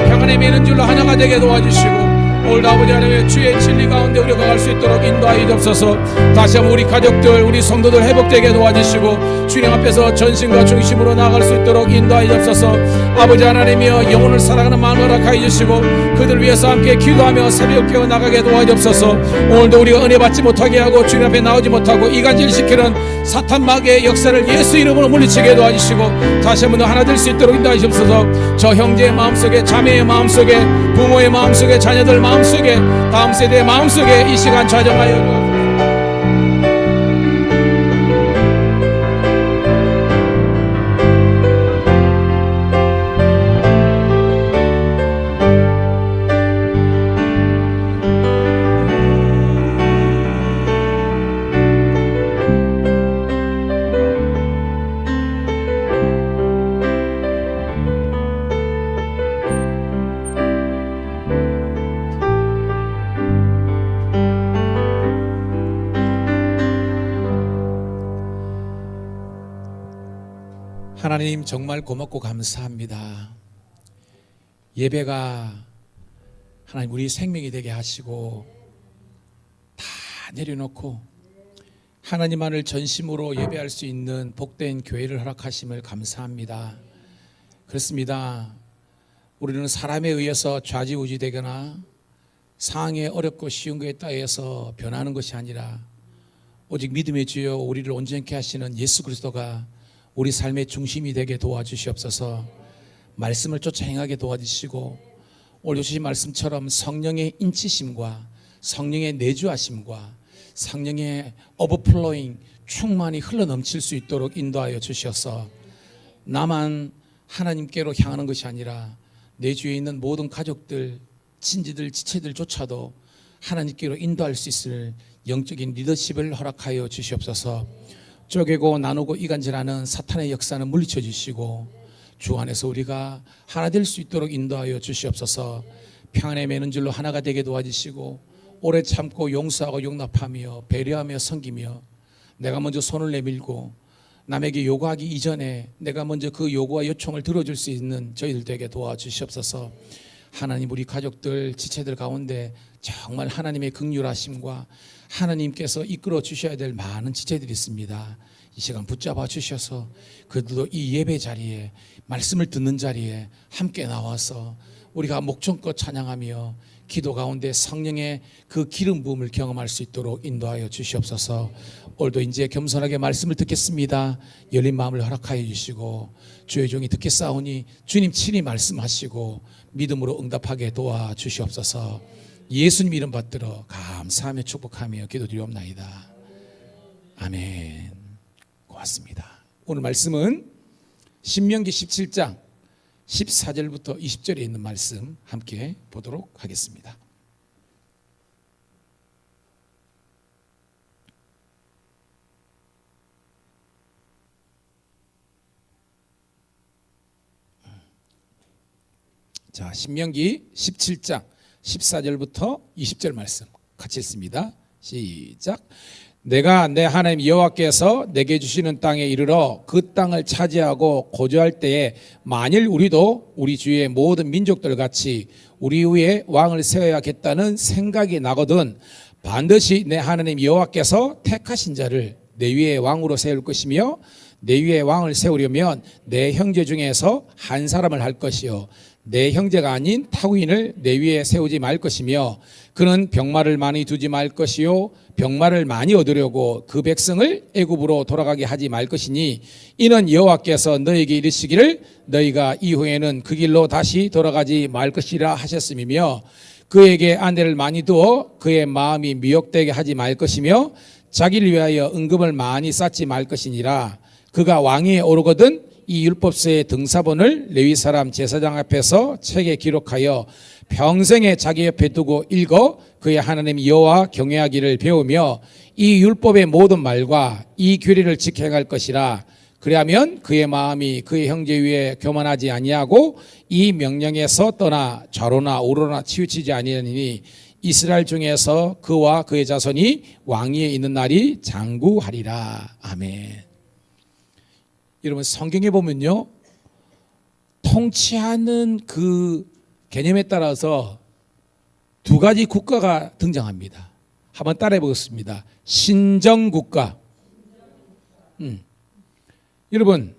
평안에 매는 줄로 하나가 되게 도와주시고 오늘도 아버지 하나님의 주의 진리 가운데 우리가 갈 수 있도록 인도하여 주옵소서. 다시 한번 우리 가족들 우리 성도들 회복되게 도와주시고 주님 앞에서 전심과 중심으로 나아갈 수 있도록 인도하여 주옵소서. 아버지 하나님이여 영혼을 사랑하는 마음을 허락하여 주시고 그들 위해서 함께 기도하며 새벽 깨어 나가게 도와주옵소서. 오늘도 우리가 은혜 받지 못하게 하고 주님 앞에 나오지 못하고 이간질시키는 사탄 마귀의 역사를 예수 이름으로 물리치게 도와주시고 다시 한번 더 하나 될 수 있도록 인도하여 주옵소서. 저 형제의 마음속에 자매의 마음속에 부모의 마음속에 자녀들 마음속에 다음 세대의 마음속에 이 시간 좌정하여 주옵소서. 하나님 정말 고맙고 감사합니다. 예배가 하나님 우리 생명이 되게 하시고 다 내려놓고 하나님만을 전심으로 예배할 수 있는 복된 교회를 허락하심을 감사합니다. 그렇습니다. 우리는 사람에 의해서 좌지우지되거나 상황에 어렵고 쉬운 것에 따라서 변하는 것이 아니라 오직 믿음의 주여 우리를 온전케 하시는 예수 그리스도가 우리 삶의 중심이 되게 도와주시옵소서. 말씀을 쫓아 행하게 도와주시고 오늘 주신 말씀처럼 성령의 인치심과 성령의 내주하심과 성령의 오버플로잉 충만히 흘러넘칠 수 있도록 인도하여 주셔서 나만 하나님께로 향하는 것이 아니라 내 주위에 있는 모든 가족들, 친지들, 지체들조차도 하나님께로 인도할 수 있을 영적인 리더십을 허락하여 주시옵소서. 쪼개고 나누고 이간질하는 사탄의 역사는 물리쳐 주시고 주 안에서 우리가 하나 될 수 있도록 인도하여 주시옵소서. 평안의 매는줄로 하나가 되게 도와주시고 오래 참고 용서하고 용납하며 배려하며 섬기며 내가 먼저 손을 내밀고 남에게 요구하기 이전에 내가 먼저 그 요구와 요청을 들어줄 수 있는 저희들 되게 도와주시옵소서. 하나님 우리 가족들 지체들 가운데 정말 하나님의 긍휼하심과 하나님께서 이끌어 주셔야 될 많은 지체들이 있습니다. 이 시간 붙잡아 주셔서 그들도 이 예배 자리에 말씀을 듣는 자리에 함께 나와서 우리가 목청껏 찬양하며 기도 가운데 성령의 그 기름 부음을 경험할 수 있도록 인도하여 주시옵소서. 오늘도 이제 겸손하게 말씀을 듣겠습니다. 열린 마음을 허락하여 주시고 주의 종이 듣겠사오니 주님 친히 말씀하시고 믿음으로 응답하게 도와주시옵소서. 예수님 이름 받들어 감사하며 축복하며 기도드리옵나이다. 아멘. 고맙습니다. 오늘 말씀은 신명기 17장 14절부터 20절에 있는 말씀 함께 보도록 하겠습니다. 자, 신명기 17장 14절부터 20절 말씀 같이 읽습니다. 시작. 내가 내 하나님 여호와께서 내게 주시는 땅에 이르러 그 땅을 차지하고 거주할 때에 만일 우리도 우리 주위의 모든 민족들 같이 우리 위에 왕을 세워야겠다는 생각이 나거든 반드시 내 하나님 여호와께서 택하신 자를 내 위에 왕으로 세울 것이며 내 위에 왕을 세우려면 내 형제 중에서 한 사람을 할 것이요 내 형제가 아닌 타국인을 내 위에 세우지 말 것이며 그는 병마를 많이 두지 말 것이요 병마를 많이 얻으려고 그 백성을 애굽으로 돌아가게 하지 말 것이니 이는 여호와께서 너에게 이르시기를 너희가 이후에는 그 길로 다시 돌아가지 말 것이라 하셨음이며 그에게 아내를 많이 두어 그의 마음이 미혹되게 하지 말 것이며 자기를 위하여 은금을 많이 쌓지 말 것이니라. 그가 왕위에 오르거든 이 율법서의 등사본을 레위 사람 제사장 앞에서 책에 기록하여 평생에 자기 옆에 두고 읽어 그의 하나님 여호와 경외하기를 배우며 이 율법의 모든 말과 이 규례를 지켜 행할 것이라. 그리하면 그의 마음이 그의 형제 위에 교만하지 아니하고 이 명령에서 떠나 좌로나 우로나 치우치지 아니하니 이스라엘 중에서 그와 그의 자손이 왕위에 있는 날이 장구하리라. 아멘. 여러분 성경에 보면요 통치하는 그 개념에 따라서 두 가지 국가가 등장합니다. 한번 따라해 보겠습니다. 신정국가. 여러분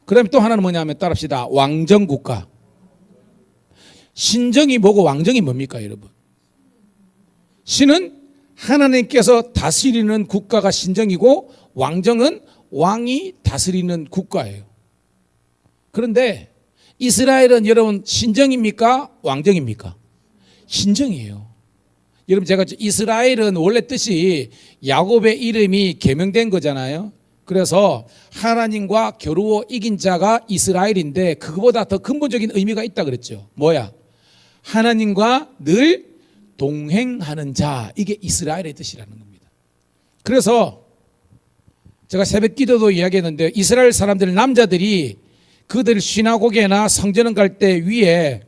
그다음에 또 하나는 뭐냐면 따라합시다. 왕정국가. 신정이 뭐고 왕정이 뭡니까 여러분? 신은 하나님께서 다스리는 국가가 신정이고 왕정은 왕이 다스리는 국가예요. 그런데 이스라엘은 여러분 신정입니까? 왕정입니까? 신정이에요. 여러분 제가 이스라엘은 원래 뜻이 야곱의 이름이 개명된 거잖아요. 그래서 하나님과 겨루어 이긴 자가 이스라엘인데 그거보다 더 근본적인 의미가 있다 그랬죠. 뭐야? 하나님과 늘 동행하는 자. 이게 이스라엘의 뜻이라는 겁니다. 그래서 제가 새벽 기도도 이야기했는데 이스라엘 사람들 남자들이 그들 시나고게나 성전을 갈 때 위에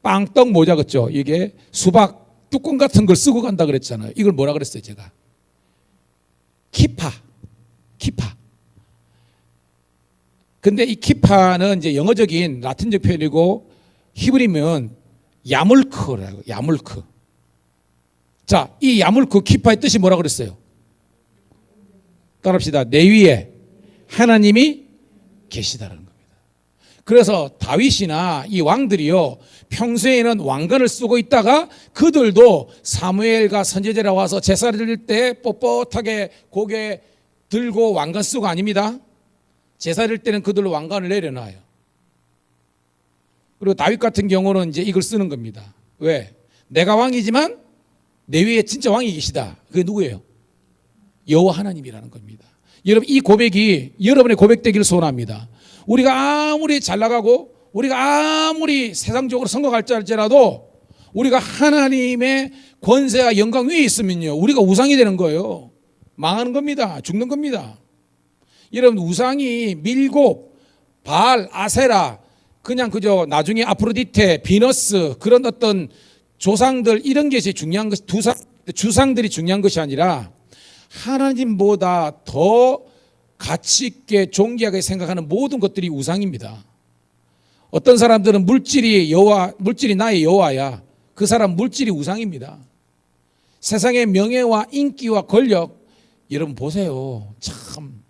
빵떡 모자 같죠. 이게 수박 뚜껑 같은 걸 쓰고 간다 그랬잖아요. 이걸 뭐라 그랬어요 제가? 키파. 근데 이 키파는 이제 영어적인 라틴적 표현이고 히브리면 야물크라고. 야물크. 자, 이 야물크 키파의 뜻이 뭐라 그랬어요? 따라합시다. 내 위에 하나님이 계시다라는 겁니다. 그래서 다윗이나 이 왕들이요, 평소에는 왕관을 쓰고 있다가 그들도 사무엘과 선지자라 와서 제사 드릴 때 뻣뻣하게 고개 들고 왕관 쓰고 아닙니다. 제사 드릴 때는 그들로 왕관을 내려놔요. 그리고 다윗 같은 경우는 이제 이걸 쓰는 겁니다. 왜? 내가 왕이지만 내 위에 진짜 왕이 계시다. 그게 누구예요? 여호와 하나님이라는 겁니다. 여러분, 이 고백이 여러분의 고백되기를 소원합니다. 우리가 아무리 잘 나가고 우리가 아무리 세상적으로 성공할지라도 우리가 하나님의 권세와 영광 위에 있으면요, 우리가 우상이 되는 거예요. 망하는 겁니다. 죽는 겁니다. 여러분, 우상이 밀곱, 바알, 아세라, 그냥 그저 나중에 아프로디테, 비너스, 그런 어떤 조상들, 이런 것이 중요한 것, 주상들이 중요한 것이 아니라 하나님보다 더 가치 있게 존귀하게 생각하는 모든 것들이 우상입니다. 어떤 사람들은 물질이 나의 여호와야. 그 사람 물질이 우상입니다. 세상의 명예와 인기와 권력, 여러분 보세요. 참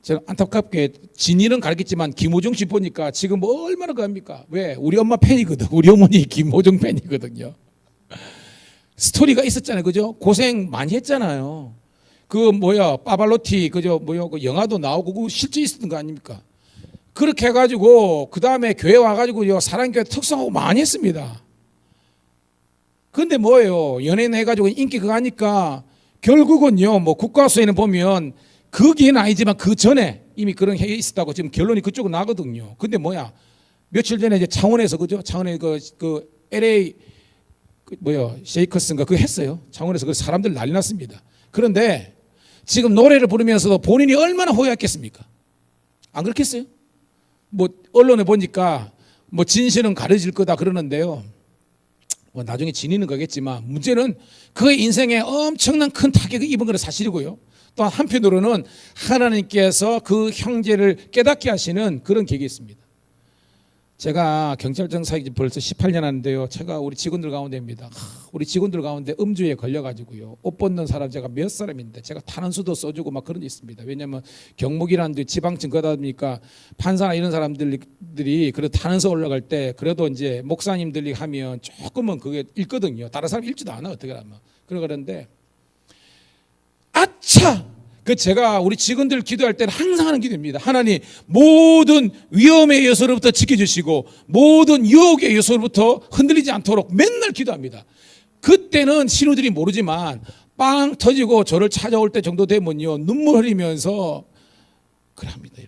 제가 안타깝게 진이는 가르쳤지만 김호중 씨 보니까 지금 뭐 얼마나 갑니까? 왜? 우리 엄마 팬이거든. 우리 어머니 김호중 팬이거든요. 스토리가 있었잖아요, 그죠? 고생 많이 했잖아요. 그 파발로티 그 영화도 나오고 그 실제 있었던 거 아닙니까? 그렇게 해가지고 그 다음에 교회 와가지고 사랑교회 특성하고 많이 했습니다. 근데 뭐예요? 연예인 해가지고 인기 그거 하니까 결국은요, 뭐 국가수에는 보면 그기는 아니지만 그 전에 이미 그런 해에 있었다고 지금 결론이 그쪽으로 나거든요. 근데 며칠 전에 이제 창원에서 그죠? 창원에 그 LA 쉐이커스인가 그거 했어요. 창원에서 그 사람들 난리 났습니다. 그런데 지금 노래를 부르면서도 본인이 얼마나 후회했겠습니까? 안 그렇겠어요? 언론에 보니까 진실은 가려질 거다 그러는데요. 나중에 진위는 거겠지만 문제는 그의 인생에 엄청난 큰 타격을 입은 건 사실이고요. 또 한편으로는 하나님께서 그 형제를 깨닫게 하시는 그런 계획이 있습니다. 제가 경찰청 사역이 벌써 18년 하는데요. 제가 우리 직원들 가운데입니다. 우리 직원들 가운데 음주에 걸려가지고요. 옷 벗는 사람 제가 몇 사람인데 제가 탄원서도 써주고 막 그런 게 있습니다. 왜냐하면 경목이라는 데 지방층 거다 보니까 판사나 이런 사람들이 그래도 탄원서 올라갈 때 그래도 이제 목사님들이 하면 조금은 그게 읽거든요. 다른 사람 읽지도 않아 어떻게 하면. 그러는데 아차! 제가 우리 직원들 기도할 때는 항상 하는 기도입니다. 하나님, 모든 위험의 요소로부터 지켜주시고 모든 유혹의 요소로부터 흔들리지 않도록 맨날 기도합니다. 그때는 신우들이 모르지만 빵 터지고 저를 찾아올 때 정도 되면요, 눈물 흘리면서 그럽니다.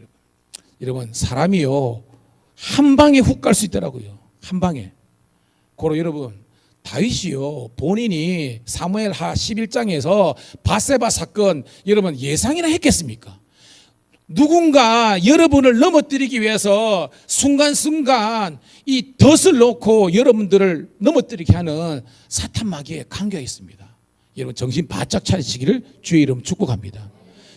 여러분 사람이요 한 방에 훅 갈 수 있더라고요. 한 방에. 고로 여러분, 다윗이요 본인이 사무엘하 11장에서 바세바 사건 여러분 예상이나 했겠습니까? 누군가 여러분을 넘어뜨리기 위해서 순간순간 이 덫을 놓고 여러분들을 넘어뜨리게 하는 사탄 마귀의 강교가 있습니다. 여러분 정신 바짝 차리시기를 주의 이름 축복합니다.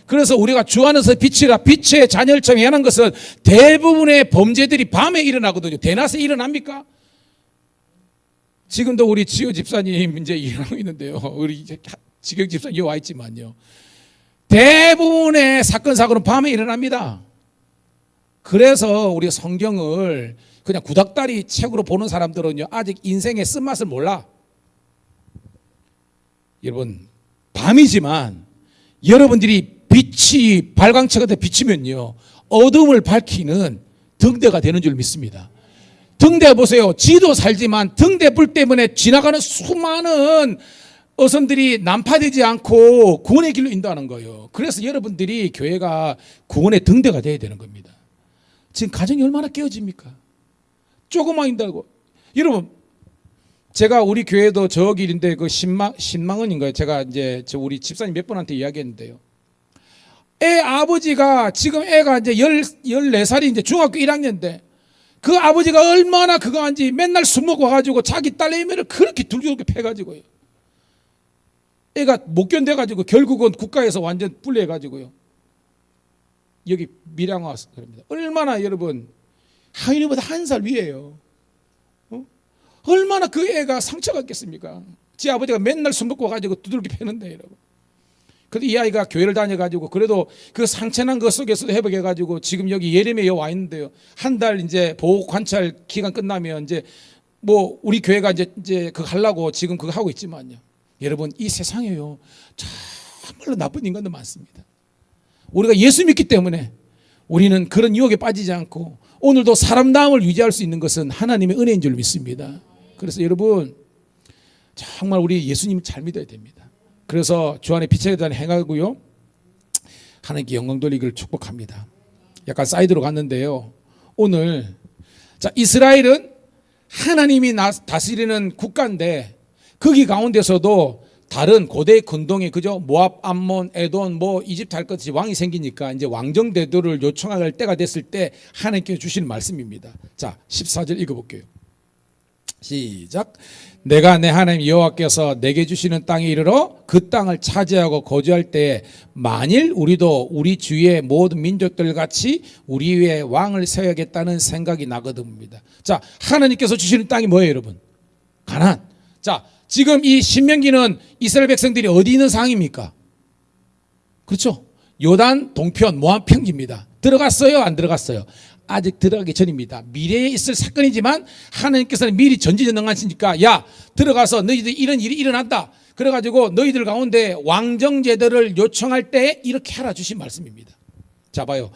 그래서 우리가 주 안에서 빛이라 빛의 자녀처럼 행하는 것은 대부분의 범죄들이 밤에 일어나거든요. 대낮에 일어납니까? 지금도 우리 지효 집사님 이제 일하고 있는데요. 우리 지경 집사님 와 있지만요. 대부분의 사건 사고는 밤에 일어납니다. 그래서 우리 성경을 그냥 구닥다리 책으로 보는 사람들은요 아직 인생의 쓴맛을 몰라. 여러분 밤이지만 여러분들이 빛이 발광체 같은 비치면요 어둠을 밝히는 등대가 되는 줄 믿습니다. 등대 보세요. 지도 살지만 등대 불 때문에 지나가는 수많은 어선들이 난파되지 않고 구원의 길로 인도하는 거예요. 그래서 여러분들이 교회가 구원의 등대가 돼야 되는 겁니다. 지금 가정이 얼마나 깨어집니까? 조금만 인다고. 여러분 제가 우리 교회도 저 길인데 그 신망원인가요? 제가 이제 우리 집사님 몇 분한테 이야기했는데요. 애 아버지가 지금 애가 이제 14살이 이제 중학교 1학년인데 그 아버지가 얼마나 그거 한지 맨날 술 먹고 와가지고 자기 딸 애매를 그렇게 둘둘게 패가지고요. 애가 못 견뎌가지고 결국은 국가에서 완전 분리해가지고요. 여기 밀양화 와서 그럽니다. 얼마나 여러분 하인이보다 1살 위에요. 얼마나 그 애가 상처가 있겠습니까? 지 아버지가 맨날 술 먹고 와가지고 두들겨 패는데 여러분. 근데 이 아이가 교회를 다녀가지고 그래도 그 상처난 것 속에서도 회복해가지고 지금 여기 예레미야에 와 있는데요. 한 달 이제 보호 관찰 기간 끝나면 이제 뭐 우리 교회가 이제 그거 하려고 지금 그거 하고 있지만요. 여러분 이 세상에요 정말로 나쁜 인간도 많습니다. 우리가 예수 믿기 때문에 우리는 그런 유혹에 빠지지 않고 오늘도 사람다움을 유지할 수 있는 것은 하나님의 은혜인 줄 믿습니다. 그래서 여러분 정말 우리 예수님 잘 믿어야 됩니다. 그래서 주 안에 빛에 대한 행하고요 하나님께 영광 돌리기를 축복합니다. 약간 사이드로 갔는데요. 오늘 자 이스라엘은 하나님이 다스리는 국가인데 거기 가운데서도 다른 고대 근동이 그죠? 모압, 암몬, 에돔, 뭐 이집트 할 것이 왕이 생기니까 이제 왕정 대도를 요청할 때가 됐을 때 하나님께서 주시는 말씀입니다. 자, 14절 읽어볼게요. 시작. 내가 내 하나님 여호와께서 내게 주시는 땅에 이르러 그 땅을 차지하고 거주할 때에 만일 우리도 우리 주위의 모든 민족들 같이 우리 위에 왕을 세워야겠다는 생각이 나거든입니다. 자, 하나님께서 주시는 땅이 뭐예요, 여러분? 가나안. 자, 지금 이 신명기는 이스라엘 백성들이 어디 있는 상황입니까? 그렇죠? 요단 동편 모압 평지입니다. 들어갔어요? 안 들어갔어요? 아직 들어가기 전입니다. 미래에 있을 사건이지만 하나님께서는 미리 전지전능하시니까 야 들어가서 너희들 이런 일이 일어난다. 그래가지고 너희들 가운데 왕정제도를 요청할 때 이렇게 하라 주신 말씀입니다. 자 봐요.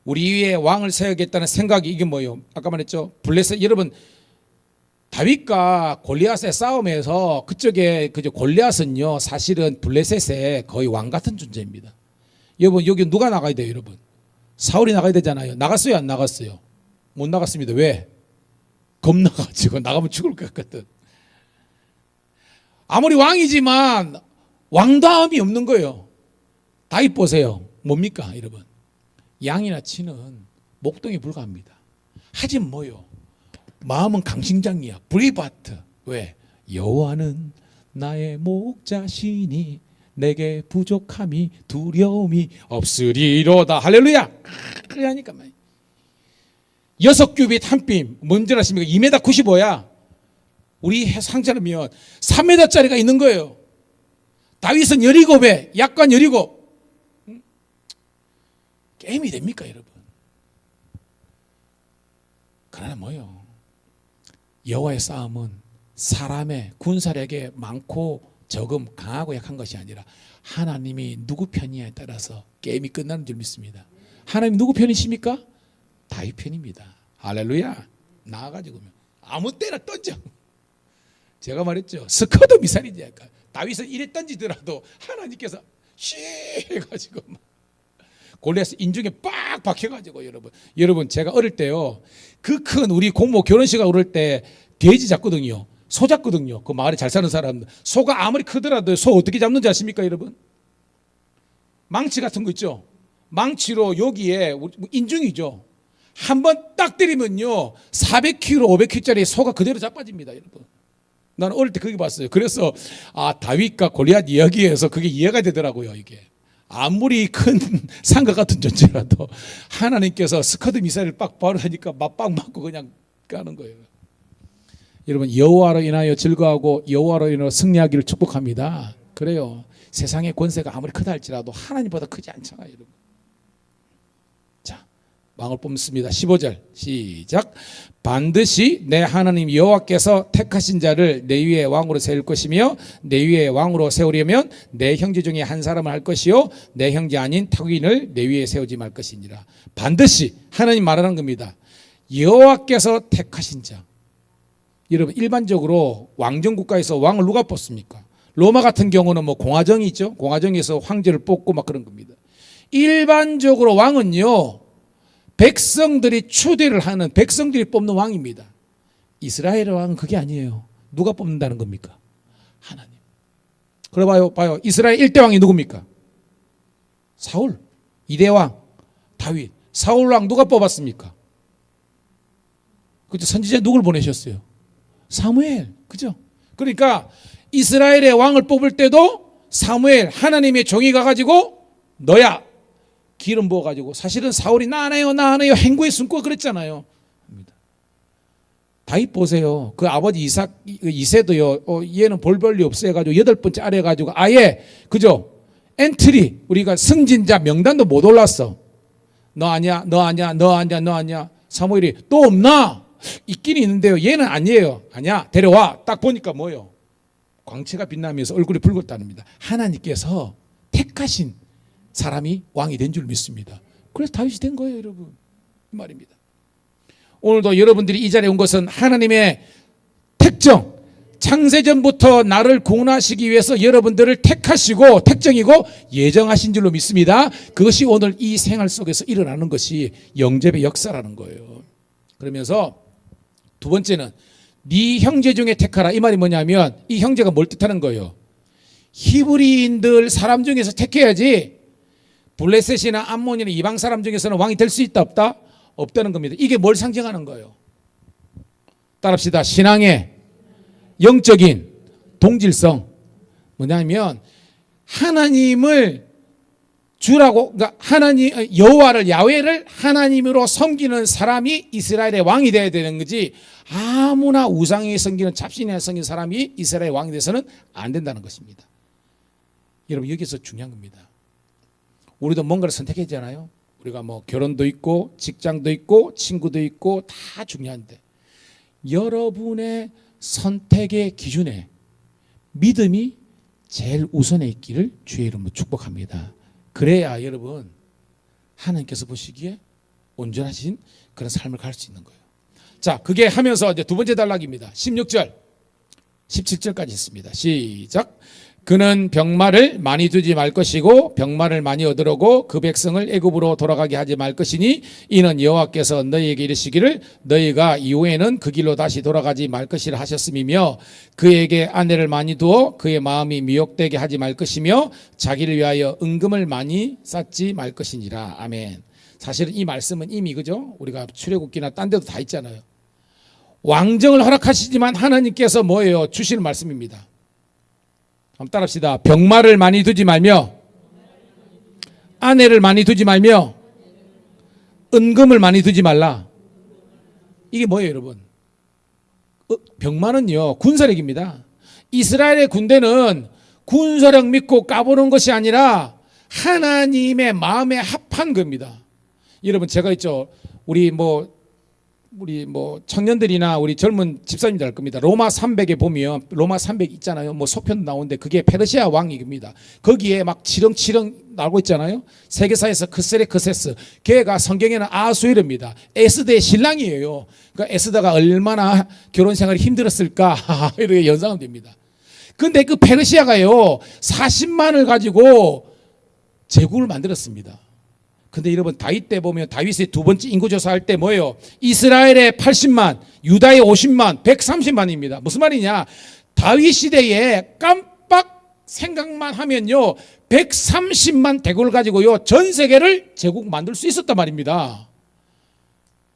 우리 위에 왕을 세우겠다는 생각이 이게 뭐예요? 아까 말했죠. 블레셋 여러분 다윗과 골리앗의 싸움에서 그쪽에 그저 골리앗은요 사실은 블레셋의 거의 왕 같은 존재입니다. 여러분 여기 누가 나가야 돼요, 여러분? 사울이 나가야 되잖아요. 나갔어요, 안 나갔어요? 못 나갔습니다. 왜? 겁나가지고 나가면 죽을 것 같거든. 아무리 왕이지만 왕다움이 없는 거예요. 다윗 보세요. 뭡니까, 여러분? 양이나 치는 목동에 불과합니다. 하지만 뭐요? 마음은 강심장이야. 브레이브하트. 왜? 여호와는 나의 목자시니 내게 부족함이 두려움이 없으리로다. 할렐루야. 그래 하니까 6규빗 한 뼘 뭔지 아십니까? 2m 95야. 우리 상처라면 3m짜리가 있는 거예요. 다윗은 17에 약관 17. 게임이 됩니까, 여러분? 그러나 뭐요? 여호와의 싸움은 사람의 군사력에 많고 적음 강하고 약한 것이 아니라 하나님이 누구 편이냐에 따라서 게임이 끝나는 줄 믿습니다. 하나님 누구 편이십니까? 다윗 편입니다. 할렐루야. 나와가지고 아무 때나 던져. 제가 말했죠. 스커드 미사일이지 약간. 다윗은 이래 던지더라도 하나님께서 쉬 해가지고 골리앗 인중에 빡 박혀가지고 여러분 제가 어릴 때요 그 큰 우리 공모 결혼식하고 그럴 때 돼지 잡거든요. 소 잡거든요. 그 마을에 잘 사는 사람들. 소가 아무리 크더라도 소 어떻게 잡는지 아십니까, 여러분? 망치 같은 거 있죠. 망치로 여기에 인중이죠. 한번 딱 때리면요 400kg, 500kg짜리 소가 그대로 자빠집니다, 여러분. 나는 어릴 때 그게 봤어요. 그래서 다윗과 골리앗 이야기에서 그게 이해가 되더라고요. 이게 아무리 큰 산과 같은 존재라도 하나님께서 스커드 미사일을 빡 바르니까 맞빡 맞고 그냥 가는 거예요. 여러분 여호와로 인하여 즐거워하고 여호와로 인하여 승리하기를 축복합니다. 그래요. 세상의 권세가 아무리 크다 할지라도 하나님보다 크지 않잖아요, 여러분. 자, 왕을 뽑습니다. 15절 시작. 반드시 내 하나님 여호와께서 택하신 자를 내 위에 왕으로 세울 것이며 내 위에 왕으로 세우려면 내 형제 중에 한 사람을 할 것이요 내 형제 아닌 타국인을 내 위에 세우지 말 것이니라. 반드시 하나님 말하는 겁니다. 여호와께서 택하신 자. 여러분 일반적으로 왕정국가에서 왕을 누가 뽑습니까? 로마 같은 경우는 뭐 공화정이 있죠. 공화정에서 황제를 뽑고 막 그런 겁니다. 일반적으로 왕은요 백성들이 추대를 하는 백성들이 뽑는 왕입니다. 이스라엘의 왕은 그게 아니에요. 누가 뽑는다는 겁니까? 하나님. 그래 봐요. 이스라엘 1대 왕이 누굽니까? 사울. 2대 왕 다윗. 사울 왕 누가 뽑았습니까? 그죠? 선지자 누굴 보내셨어요? 사무엘. 그죠? 그러니까 이스라엘의 왕을 뽑을 때도 사무엘 하나님의 종이 가가지고 너야 기름 부어가지고 사실은 사울이 나 안 해요 행구에 숨고 그랬잖아요. 다윗 보세요. 그 아버지 이세도요 얘는 볼 볼일 없어 해가지고 8번째 아래 해가지고 아예 그죠? 엔트리, 우리가 승진자 명단도 못 올랐어. 너 아니야, 너 아니야, 너 아니야, 너 아니야. 사무엘이 또 없나? 있긴 있는데요. 얘는 아니에요. 아니야, 데려와. 딱 보니까 뭐요? 광채가 빛나면서 얼굴이 붉었다는 겁니다. 하나님께서 택하신 사람이 왕이 된 줄 믿습니다. 그래서 다윗이 된 거예요, 여러분. 이 말입니다. 오늘도 여러분들이 이 자리에 온 것은 하나님의 택정, 창세전부터 나를 구원하시기 위해서 여러분들을 택하시고 택정이고 예정하신 줄로 믿습니다. 그것이 오늘 이 생활 속에서 일어나는 것이 영접의 역사라는 거예요. 그러면서 두 번째는 네 형제 중에 택하라. 이 말이 뭐냐면 이 형제가 뭘 뜻하는 거예요? 히브리인들 사람 중에서 택해야지 블레셋이나 암몬이나 이방 사람 중에서는 왕이 될 수 있다 없다? 없다는 겁니다. 이게 뭘 상징하는 거예요? 따라합시다. 신앙의 영적인 동질성. 뭐냐면 하나님을 주라고, 그러니까 하나님 여호와를 야훼를 하나님으로 섬기는 사람이 이스라엘의 왕이 되어야 되는 거지, 아무나 우상에 섬기는 잡신에 섬기는 사람이 이스라엘의 왕이 돼서는 안 된다는 것입니다. 여러분, 여기서 중요한 겁니다. 우리도 뭔가를 선택했잖아요. 우리가 뭐 결혼도 있고 직장도 있고 친구도 있고 다 중요한데 여러분의 선택의 기준에 믿음이 제일 우선에 있기를 주의 이름으로 축복합니다. 그래야 여러분 하나님께서 보시기에 온전하신 그런 삶을 갈 수 있는 거예요. 자, 그게 하면서 이제 두 번째 단락입니다. 16절 17절까지 있습니다. 시작. 그는 병마를 많이 두지 말 것이고 병마를 많이 얻으려고 그 백성을 애굽으로 돌아가게 하지 말 것이니 이는 여호와께서 너희에게 이르시기를 너희가 이후에는 그 길로 다시 돌아가지 말 것이라 하셨음이며 그에게 아내를 많이 두어 그의 마음이 미혹되게 하지 말 것이며 자기를 위하여 은금을 많이 쌓지 말 것이니라. 아멘. 사실은 이 말씀은 이미 그죠? 우리가 출애굽기나 딴 데도 다 있잖아요. 왕정을 허락하시지만 하나님께서 뭐예요? 주시는 말씀입니다. 한번 따라합시다. 병마를 많이 두지 말며 아내를 많이 두지 말며 은금을 많이 두지 말라. 이게 뭐예요, 여러분? 병마는요 군사력입니다. 이스라엘의 군대는 군사력 믿고 까보는 것이 아니라 하나님의 마음에 합한 겁니다. 여러분, 제가 있죠, 우리 청년들이나 우리 젊은 집사님들 알 겁니다. 로마 300에 보면 로마 300 있잖아요. 뭐 소편도 나오는데 그게 페르시아 왕입니다. 거기에 막 치렁치렁 나오고 있잖아요. 세계사에서 크세레크세스, 걔가 성경에는 아수에르입니다. 에스더의 신랑이에요. 그러니까 에스더가 얼마나 결혼 생활이 힘들었을까 이렇게 연상은 됩니다. 근데 그 페르시아가요 40만을 가지고 제국을 만들었습니다. 근데 여러분, 다윗 때 보면 다윗의 두 번째 인구조사할 때 뭐예요? 이스라엘의 80만, 유다의 50만, 130만입니다. 무슨 말이냐? 다윗 시대에 깜빡 생각만 하면요 130만 대군을 가지고요 전 세계를 제국 만들 수 있었단 말입니다.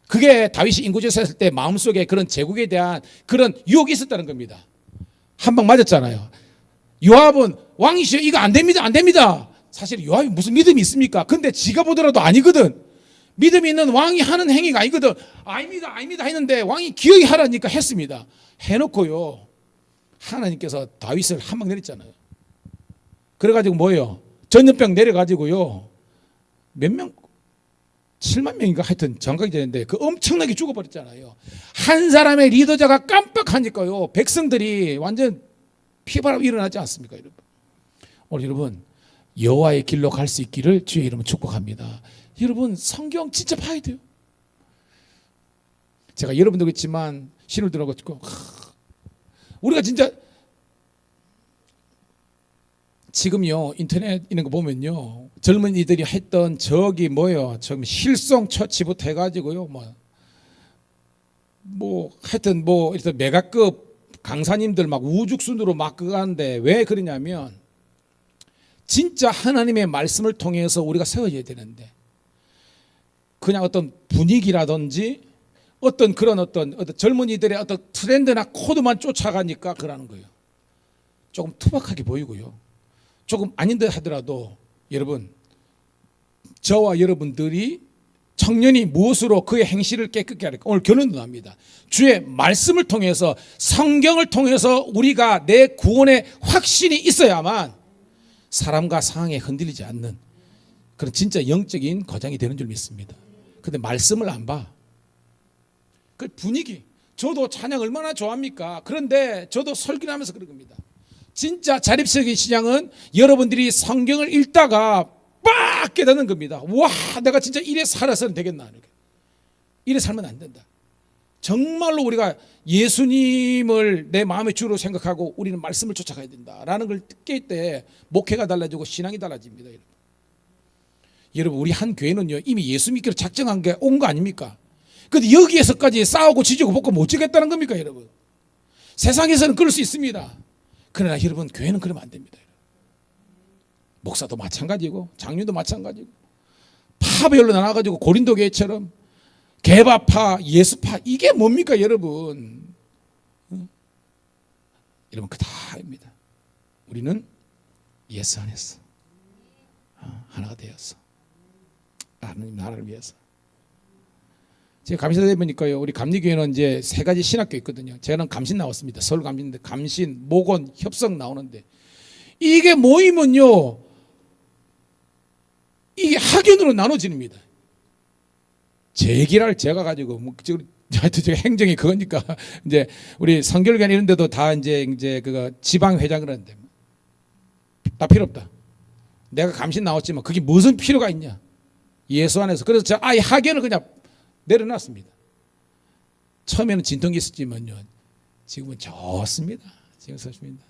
그게 다윗이 인구조사했을 때 마음속에 그런 제국에 대한 그런 유혹이 있었다는 겁니다. 한 방 맞았잖아요. 요압은 왕이시여 이거 안 됩니다, 안 됩니다. 사실 요압이 무슨 믿음이 있습니까? 근데 지가 보더라도 아니거든. 믿음이 있는 왕이 하는 행위가 아니거든. 아닙니다, 아닙니다 했는데 왕이 기어이 하라니까 했습니다. 해놓고요 하나님께서 다윗을 한 방 내렸잖아요. 그래가지고 뭐예요? 전염병 내려가지고요 몇 명? 7만 명인가 하여튼 정확하게 되는데 그 엄청나게 죽어버렸잖아요. 한 사람의 리더자가 깜빡하니까요 백성들이 완전 피바람 일어나지 않습니까, 여러분? 오늘 여러분, 여호와의 길로 갈 수 있기를 주의 이름으로 축복합니다. 여러분, 성경 진짜 봐야 돼요. 제가 여러분도 그렇지만 신을 들어가지고 우리가 진짜 지금요 인터넷 이런 거 보면요 젊은이들이 했던 저기 뭐예요, 좀 힐송 처치부터 해가지고요 뭐 하여튼 뭐 일단 메가급 강사님들 막 우죽순으로 막 그거 하는데 왜 그러냐면 진짜 하나님의 말씀을 통해서 우리가 세워져야 되는데 그냥 어떤 분위기라든지 어떤 그런 어떤 젊은이들의 어떤 트렌드나 코드만 쫓아가니까 그러는 거예요. 조금 투박하게 보이고요. 조금 아닌 듯 하더라도 여러분, 저와 여러분들이 청년이 무엇으로 그의 행실을 깨끗게 할까? 오늘 결론도 납니다. 주의 말씀을 통해서, 성경을 통해서 우리가 내 구원의 확신이 있어야만 사람과 상황에 흔들리지 않는 그런 진짜 영적인 거장이 되는 줄 믿습니다. 근데 말씀을 안 봐. 그 분위기. 저도 찬양 얼마나 좋아합니까? 그런데 저도 설교를 하면서 그런 겁니다. 진짜 자립적인 신앙은 여러분들이 성경을 읽다가 빡 깨닫는 겁니다. 와, 내가 진짜 이래 살아서는 되겠나. 이래 살면 안 된다. 정말로 우리가 예수님을 내 마음의 주로 생각하고 우리는 말씀을 쫓아가야 된다라는 걸 깰 때 목회가 달라지고 신앙이 달라집니다. 여러분, 우리 한 교회는요 이미 예수 믿기로 작정한 게 온 거 아닙니까? 근데 여기에서까지 싸우고 지지고 볶고 못 지겠다는 겁니까, 여러분? 세상에서는 그럴 수 있습니다. 그러나 여러분, 교회는 그러면 안 됩니다. 목사도 마찬가지고 장로도 마찬가지고 파별로 나눠가지고 고린도 교회처럼 개바파, 예수파, 이게 뭡니까, 여러분? 여러분, 그 다입니다. 우리는 예수 안에서 하나가 되었어. 하나님 나라를 위해서. 제가 감시대 보니까요, 우리 감리교회는 이제 세 가지 신학교 있거든요. 저는 감신 나왔습니다. 서울 감신인데 감신, 목원, 협성 나오는데 이게 모이면요, 이게 학연으로 나눠집니다. 제기랄 제가 가지고 뭐 하여튼 제가 행정이 그거니까 이제 우리 성결관 이런 데도 다 이제 그거 지방 회장 그러는데 다 필요 없다. 내가 감신 나왔지만 그게 무슨 필요가 있냐? 예수 안에서. 그래서 제가 아예 학연을 그냥 내려놨습니다. 처음에는 진통이 있었지만요, 지금은 좋습니다. 지금 좋습니다.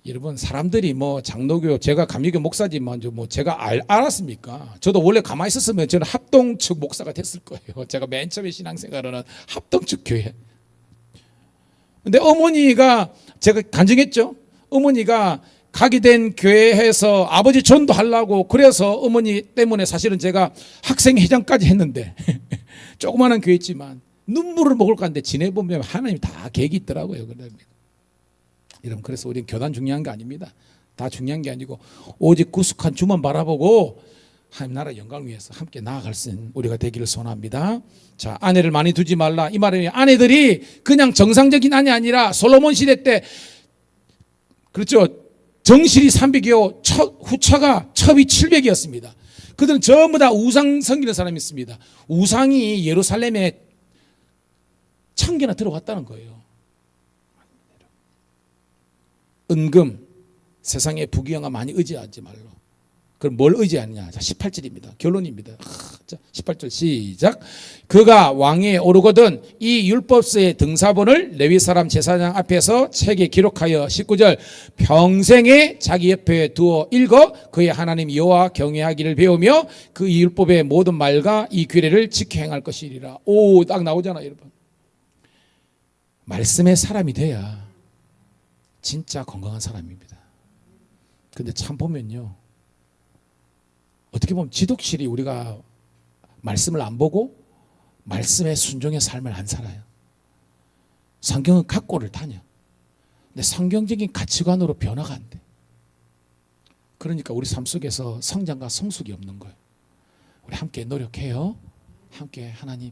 여러분, 사람들이 뭐 장로교, 제가 감리교 목사지만 뭐 제가 알았습니까? 저도 원래 가만히 있었으면 저는 합동 측 목사가 됐을 거예요. 제가 맨 처음에 신앙생활은 합동 측 교회. 근데 어머니가, 제가 간증했죠. 어머니가 가게 된 교회에서 아버지 전도하려고, 그래서 어머니 때문에 사실은 제가 학생회장까지 했는데 조그마한 교회지만 눈물을 먹을 건데 지내보면 하나님 다 계획이 있더라고요. 여러분, 그래서 우리는 교단 중요한 게 아닙니다. 다 중요한 게 아니고 오직 구속한 주만 바라보고 하나님 나라 영광을 위해서 함께 나아갈 수 있는 우리가 되기를 소원합니다. 자, 아내를 많이 두지 말라. 이 말은 아내들이 그냥 정상적인 아내 아니라 솔로몬 시대 때, 그렇죠, 정실이 300이요 후처가 첩이 700이었습니다. 그들은 전부 다 우상 섬기는 사람이 있습니다. 우상이 예루살렘에 1000개나 들어왔다는 거예요. 은금, 세상의 부귀영화 많이 의지하지 말로. 그럼 뭘 의지하느냐? 자, 18절입니다. 결론입니다. 자, 18절 시작. 그가 왕위에 오르거든 이 율법서의 등사본을 레위 사람 제사장 앞에서 책에 기록하여 19절 평생에 자기 옆에 두어 읽어 그의 하나님 여호와 경외하기를 배우며 그 율법의 모든 말과 이 규례를 지켜 행할 것이리라. 오, 딱 나오잖아요, 여러분. 말씀의 사람이 돼야 진짜 건강한 사람입니다. 근데 참 보면요, 어떻게 보면 지독실이 우리가 말씀을 안 보고 말씀에 순종의 삶을 안 살아요. 성경은 각고를 다녀. 근데 성경적인 가치관으로 변화가 안 돼. 그러니까 우리 삶 속에서 성장과 성숙이 없는 거예요. 우리 함께 노력해요. 함께 하나님.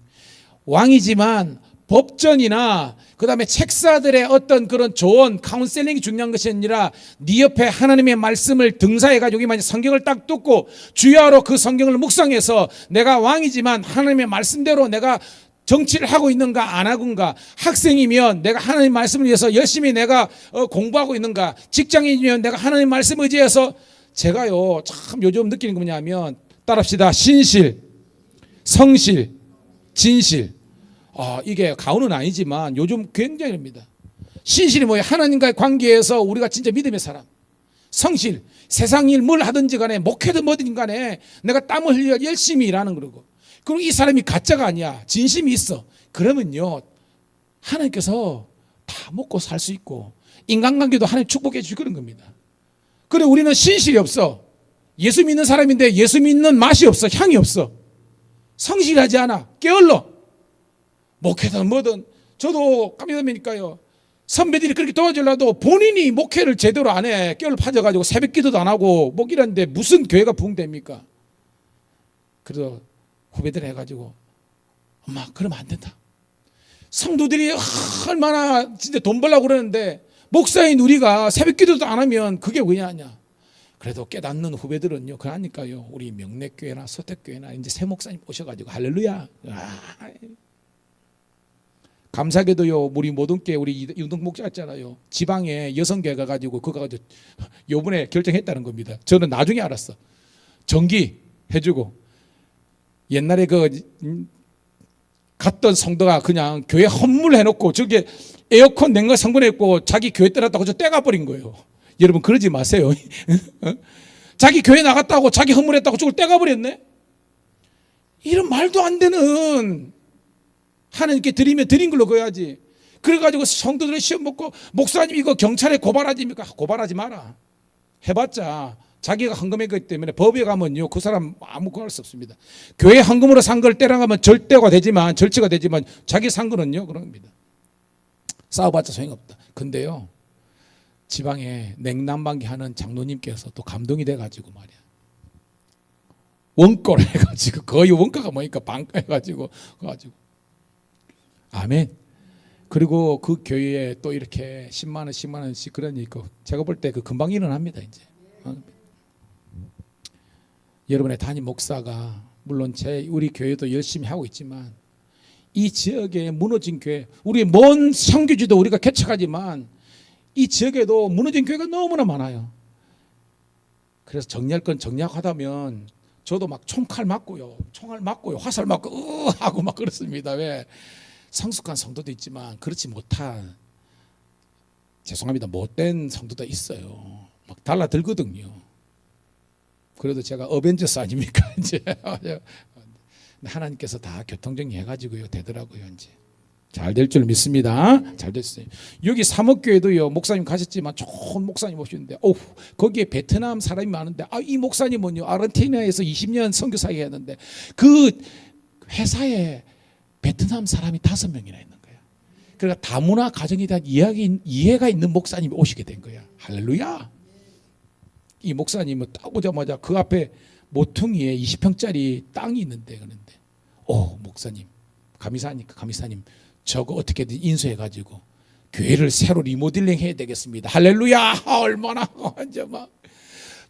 왕이지만 법전이나 그다음에 책사들의 어떤 그런 조언, 카운셀링이 중요한 것이 아니라 네 옆에 하나님의 말씀을 등사해가지고 여기 성경을 딱 뜯고 주야로 그 성경을 묵상해서 내가 왕이지만 하나님의 말씀대로 내가 정치를 하고 있는가 안 하고인가, 학생이면 내가 하나님 말씀을 위해서 열심히 내가 공부하고 있는가, 직장인이면 내가 하나님 말씀 의지해서. 제가요 참 요즘 느끼는 거 뭐냐면, 따라합시다. 신실, 성실, 진실. 이게 가훈은 아니지만 요즘 굉장히 합니다. 신실이 뭐예요? 하나님과의 관계에서 우리가 진짜 믿음의 사람. 성실, 세상 일 뭘 하든지 간에, 목회든 뭐든 간에 내가 땀을 흘려 열심히 일하는 거고. 그리고 이 사람이 가짜가 아니야, 진심이 있어. 그러면요 하나님께서 다 먹고 살 수 있고 인간관계도 하나님 축복해 주시고 그런 겁니다. 그런데 우리는 신실이 없어. 예수 믿는 사람인데 예수 믿는 맛이 없어, 향이 없어. 성실하지 않아, 게을러. 목회든 뭐든. 저도 깜짝이니까요, 선배들이 그렇게 도와주려도 본인이 목회를 제대로 안 해. 깨울 파져가지고 새벽 기도도 안 하고 뭐 이러는데 무슨 교회가 부흥됩니까? 그래서 후배들 해가지고, 엄마 그러면 안 된다. 성도들이 얼마나 진짜 돈 벌려고 그러는데 목사인 우리가 새벽 기도도 안 하면 그게 왜냐하냐. 그래도 깨닫는 후배들은요, 그러니까요, 우리 명례교회나 서택교회나 이제 새 목사님 오셔가지고 할렐루야. 감사하게도요, 우리 모든 게 우리 이동 목사 있잖아요. 지방에 여성교회 가가지고 그거 가지고 요번에 결정했다는 겁니다. 저는 나중에 알았어. 전기 해주고 옛날에 갔던 성도가 그냥 교회 헌물해놓고 저게 에어컨 냉각 성분했고 자기 교회 떠났다고 저 떼가 버린 거예요. 여러분 그러지 마세요. 자기 교회 나갔다고 자기 헌물했다고 저걸 떼가 버렸네. 이런 말도 안 되는, 하나님께 드리면 드린 걸로 거야지. 그래가지고 성도들의 시험 먹고 목사님 이거 경찰에 고발하지니까 고발하지 마라. 해봤자 자기가 헌금했기 때문에 법에 가면요 그 사람 아무것도 할 수 없습니다. 교회 헌금으로 산 걸 떼랑하면 절대가 되지만 절치가 되지만 자기 산 거는요 그런 겁니다. 싸워봤자 소용없다. 근데요 지방에 냉난방기 하는 장로님께서 또 감동이 돼가지고 말이야 원가를 해가지고 거의 원가가 뭐니까 반가 해가지고 그래가지고 아멘. 그리고 그 교회에 또 이렇게 10만 원, 10만 원씩 그러니까 제가 볼 때 그 금방 일어납니다 이제. 여러분의 담임 목사가 물론 우리 교회도 열심히 하고 있지만 이 지역에 무너진 교회, 우리 먼 선교지도 우리가 개척하지만 이 지역에도 무너진 교회가 너무나 많아요. 그래서 정리할 건 정리하다면 저도 막 총칼 맞고요, 총알 맞고요, 화살 맞고 하고 막 그렇습니다. 왜? 성숙한 성도도 있지만 그렇지 못한, 죄송합니다, 못된 성도도 있어요. 막 달라들거든요. 그래도 제가 어벤져스 아닙니까 이제. 하나님께서 다 교통정리해가지고요 되더라고요. 이제 잘 될 줄 믿습니다. 잘 됐어요. 여기 사목교회도요 목사님 가셨지만 좋은 목사님 오시는데 거기에 베트남 사람이 많은데 이 목사님은요 아르헨티나에서 20년 선교사역 했는데 그 회사에 베트남 사람이 5명이나 있는 거야. 그러니까 다문화 가정에 대한 이해가 있는 목사님이 오시게 된 거야. 할렐루야. 이 목사님은 딱 오자마자 그 앞에 모퉁이에 20평짜리 땅이 있는데 그런데 목사님 감사님 저거 어떻게든 인수해가지고 교회를 새로 리모델링 해야 되겠습니다. 할렐루야. 얼마나 이제 막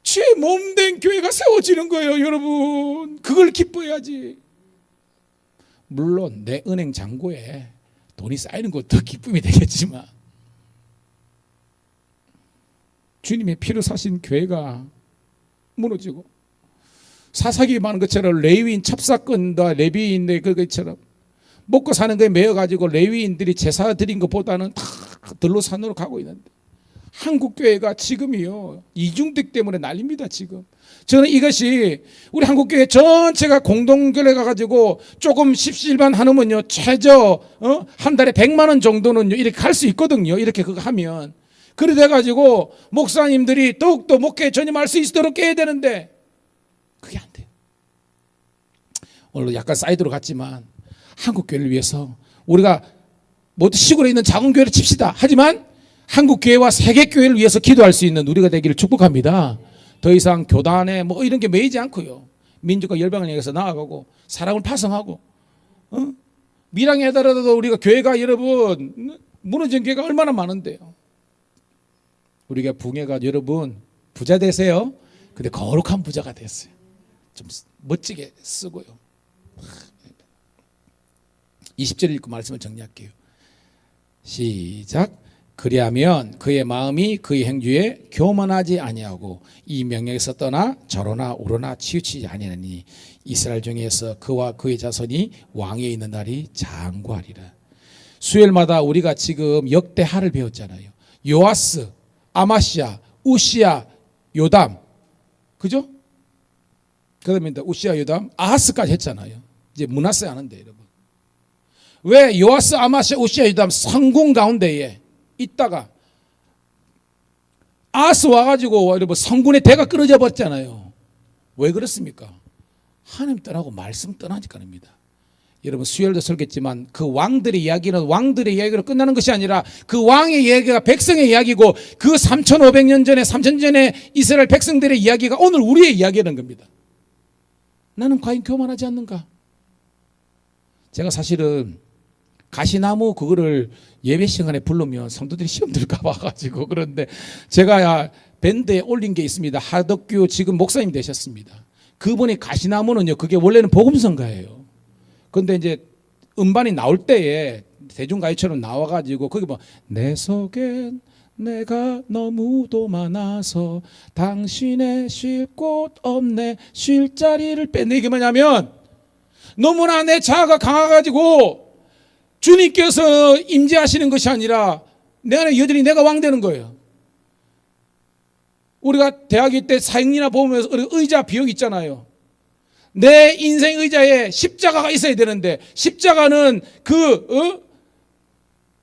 죄 몸된 교회가 세워지는 거예요. 여러분 그걸 기뻐해야지. 물론 내 은행 잔고에 돈이 쌓이는 것도 기쁨이 되겠지만 주님의 피로 사신 교회가 무너지고 사사기 많은 것처럼 레위인 첩사건과 레위인의 그것처럼 먹고 사는 거에 매여가지고 레위인들이 제사 드린 것보다는 다 들로산으로 가고 있는데 한국교회가 지금이요 이중택 때문에 난립니다. 지금 저는 이것이 우리 한국교회 전체가 공동교회 가가지고 조금 십시일반 하면요 최저 한 달에 100만 원 정도는요 이렇게 갈 수 있거든요. 이렇게 그거 하면 그래 돼가지고 목사님들이 더욱더 목회에 전임할 수 있도록 깨야 되는데 그게 안 돼요. 오늘 약간 사이드로 갔지만 한국교회를 위해서 우리가 모두 시골에 있는 작은 교회를 칩시다. 하지만 한국교회와 세계교회를 위해서 기도할 수 있는 우리가 되기를 축복합니다. 더 이상 교단에 뭐 이런 게 매이지 않고요. 민족과 열방을 향해서 나아가고 사랑을 파송하고 밀양에 하더라도 우리가 교회가 여러분 무너진 교회가 얼마나 많은데요. 우리가 붕해가 여러분 부자 되세요. 근데 거룩한 부자가 됐어요. 좀 멋지게 쓰고요. 20절 읽고 말씀을 정리할게요. 시작. 그리하면 그의 마음이 그의 행주에 교만하지 아니하고 이 명령에서 떠나 저로나 우로나 치우치지 아니하니 이스라엘 중에서 그와 그의 자손이 왕위에 있는 날이 장구하리라. 수요일마다 우리가 지금 역대하를 배웠잖아요. 요아스, 아마시아, 우시야, 요담, 그죠? 그다음에 우시야, 요담, 아하스까지 했잖아요. 이제 므낫세 하는데 여러분. 왜 요아스, 아마시아, 우시야, 요담 성궁 가운데에 있다가 아하스 와가지고 여러분 성군의 대가 끊어져 버렸잖아요. 왜 그렇습니까? 하나님 떠나고 말씀 떠나니까입니다. 여러분 수요일도 설교했지만 그 왕들의 이야기는 왕들의 이야기로 끝나는 것이 아니라 그 왕의 이야기가 백성의 이야기고 그 3,500년 전에 3,000년 전에 이스라엘 백성들의 이야기가 오늘 우리의 이야기라는 겁니다. 나는 과연 교만하지 않는가? 제가 사실은 가시나무 그거를 예배 시간에 부르면 성도들이 시험 들까 봐가지고 그런데 제가 밴드에 올린 게 있습니다. 하덕규 지금 목사님 되셨습니다. 그분이 가시나무는요, 그게 원래는 복음성가예요. 근데 이제 음반이 나올 때에 대중가요처럼 나와가지고 거기 뭐 내 속엔 내가 너무도 많아서 당신의 쉴 곳 없네 쉴 자리를 뺐네. 이게 뭐냐면 너무나 내 자아가 강해가지고 주님께서 임재하시는 것이 아니라 내 안에 여전히 내가 왕 되는 거예요. 우리가 대학교 때 사형리나 보면서 의자 비용 있잖아요. 내 인생 의자에 십자가가 있어야 되는데 십자가는 그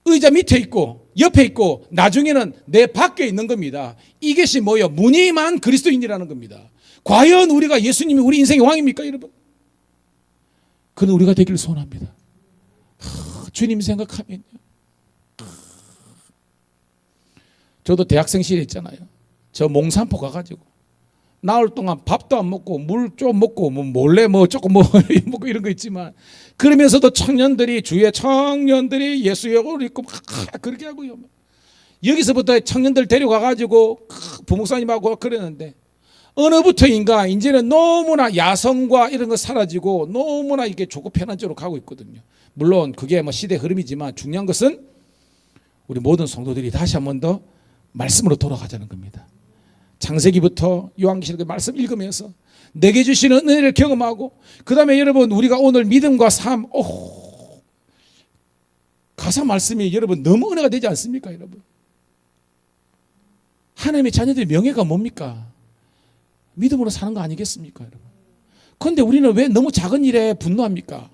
의자 밑에 있고 옆에 있고 나중에는 내 밖에 있는 겁니다. 이것이 뭐예요? 무늬만 그리스도인이라는 겁니다. 과연 우리가 예수님이 우리 인생의 왕입니까, 여러분? 그는 우리가 되기를 소원합니다. 주님 생각하면요. 저도 대학생 시절에 있잖아요. 저 몽산포 가가지고 나흘 동안 밥도 안 먹고 물 좀 먹고 뭐 몰래 뭐 조금 뭐 먹고 이런 거 있지만 그러면서도 청년들이 주의 청년들이 예수의 옷을 입고 막 그렇게 하고요. 여기서부터 청년들 데려가가지고 부목사님하고 그랬는데 어느부터인가 이제는 너무나 야성과 이런 거 사라지고 너무나 이게 좋고 편한 쪽으로 가고 있거든요. 물론 그게 뭐 시대 흐름이지만 중요한 것은 우리 모든 성도들이 다시 한 번 더 말씀으로 돌아가자는 겁니다. 창세기부터 요한계시록 말씀 읽으면서 내게 주시는 은혜를 경험하고 그 다음에 여러분 우리가 오늘 믿음과 삶 가사 말씀이 여러분 너무 은혜가 되지 않습니까, 여러분? 하나님의 자녀들의 명예가 뭡니까? 믿음으로 사는 거 아니겠습니까, 여러분? 그런데 우리는 왜 너무 작은 일에 분노합니까?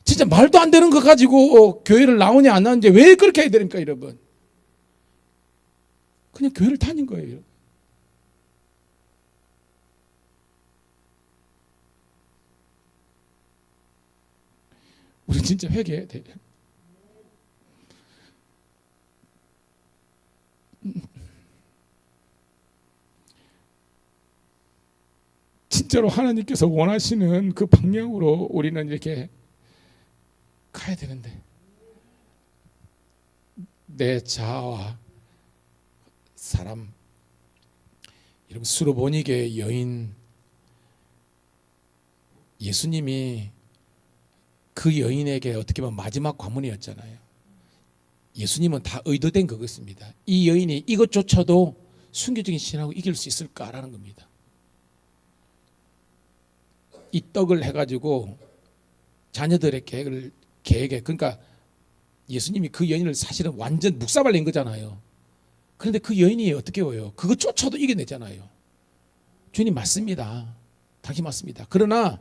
진짜 말도 안 되는 거 가지고 교회를 나오냐 안 나오는지 왜 그렇게 해야 됩니까, 여러분? 그냥 교회를 다닌 거예요. 우리 진짜 회개해야 돼요. 진짜로 하나님께서 원하시는 그 방향으로 우리는 이렇게 가야 되는데 내 자아와 사람, 여러분 수르보니게 여인 예수님이 그 여인에게 어떻게 보면 마지막 관문이었잖아요. 예수님은 다 의도된 그것입니다. 이 여인이 이것조차도 순교적인 신앙으로 이길 수 있을까라는 겁니다. 이 떡을 해가지고 자녀들의 계획에 그러니까 예수님이 그 여인을 사실은 완전 묵사발 낸 거잖아요. 그런데 그 여인이 어떻게 해요? 그것조차도 이겨내잖아요. 주님 맞습니다. 당신 맞습니다. 그러나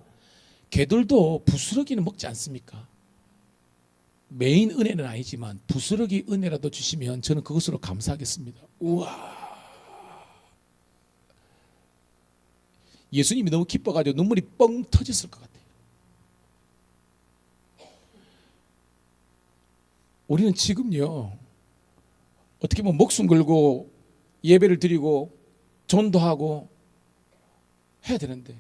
개들도 부스러기는 먹지 않습니까? 메인 은혜는 아니지만 부스러기 은혜라도 주시면 저는 그것으로 감사하겠습니다. 우와. 예수님이 너무 기뻐가지고 눈물이 뻥 터졌을 것 같아요. 우리는 지금요 어떻게 보면 목숨 걸고 예배를 드리고 전도하고 해야 되는데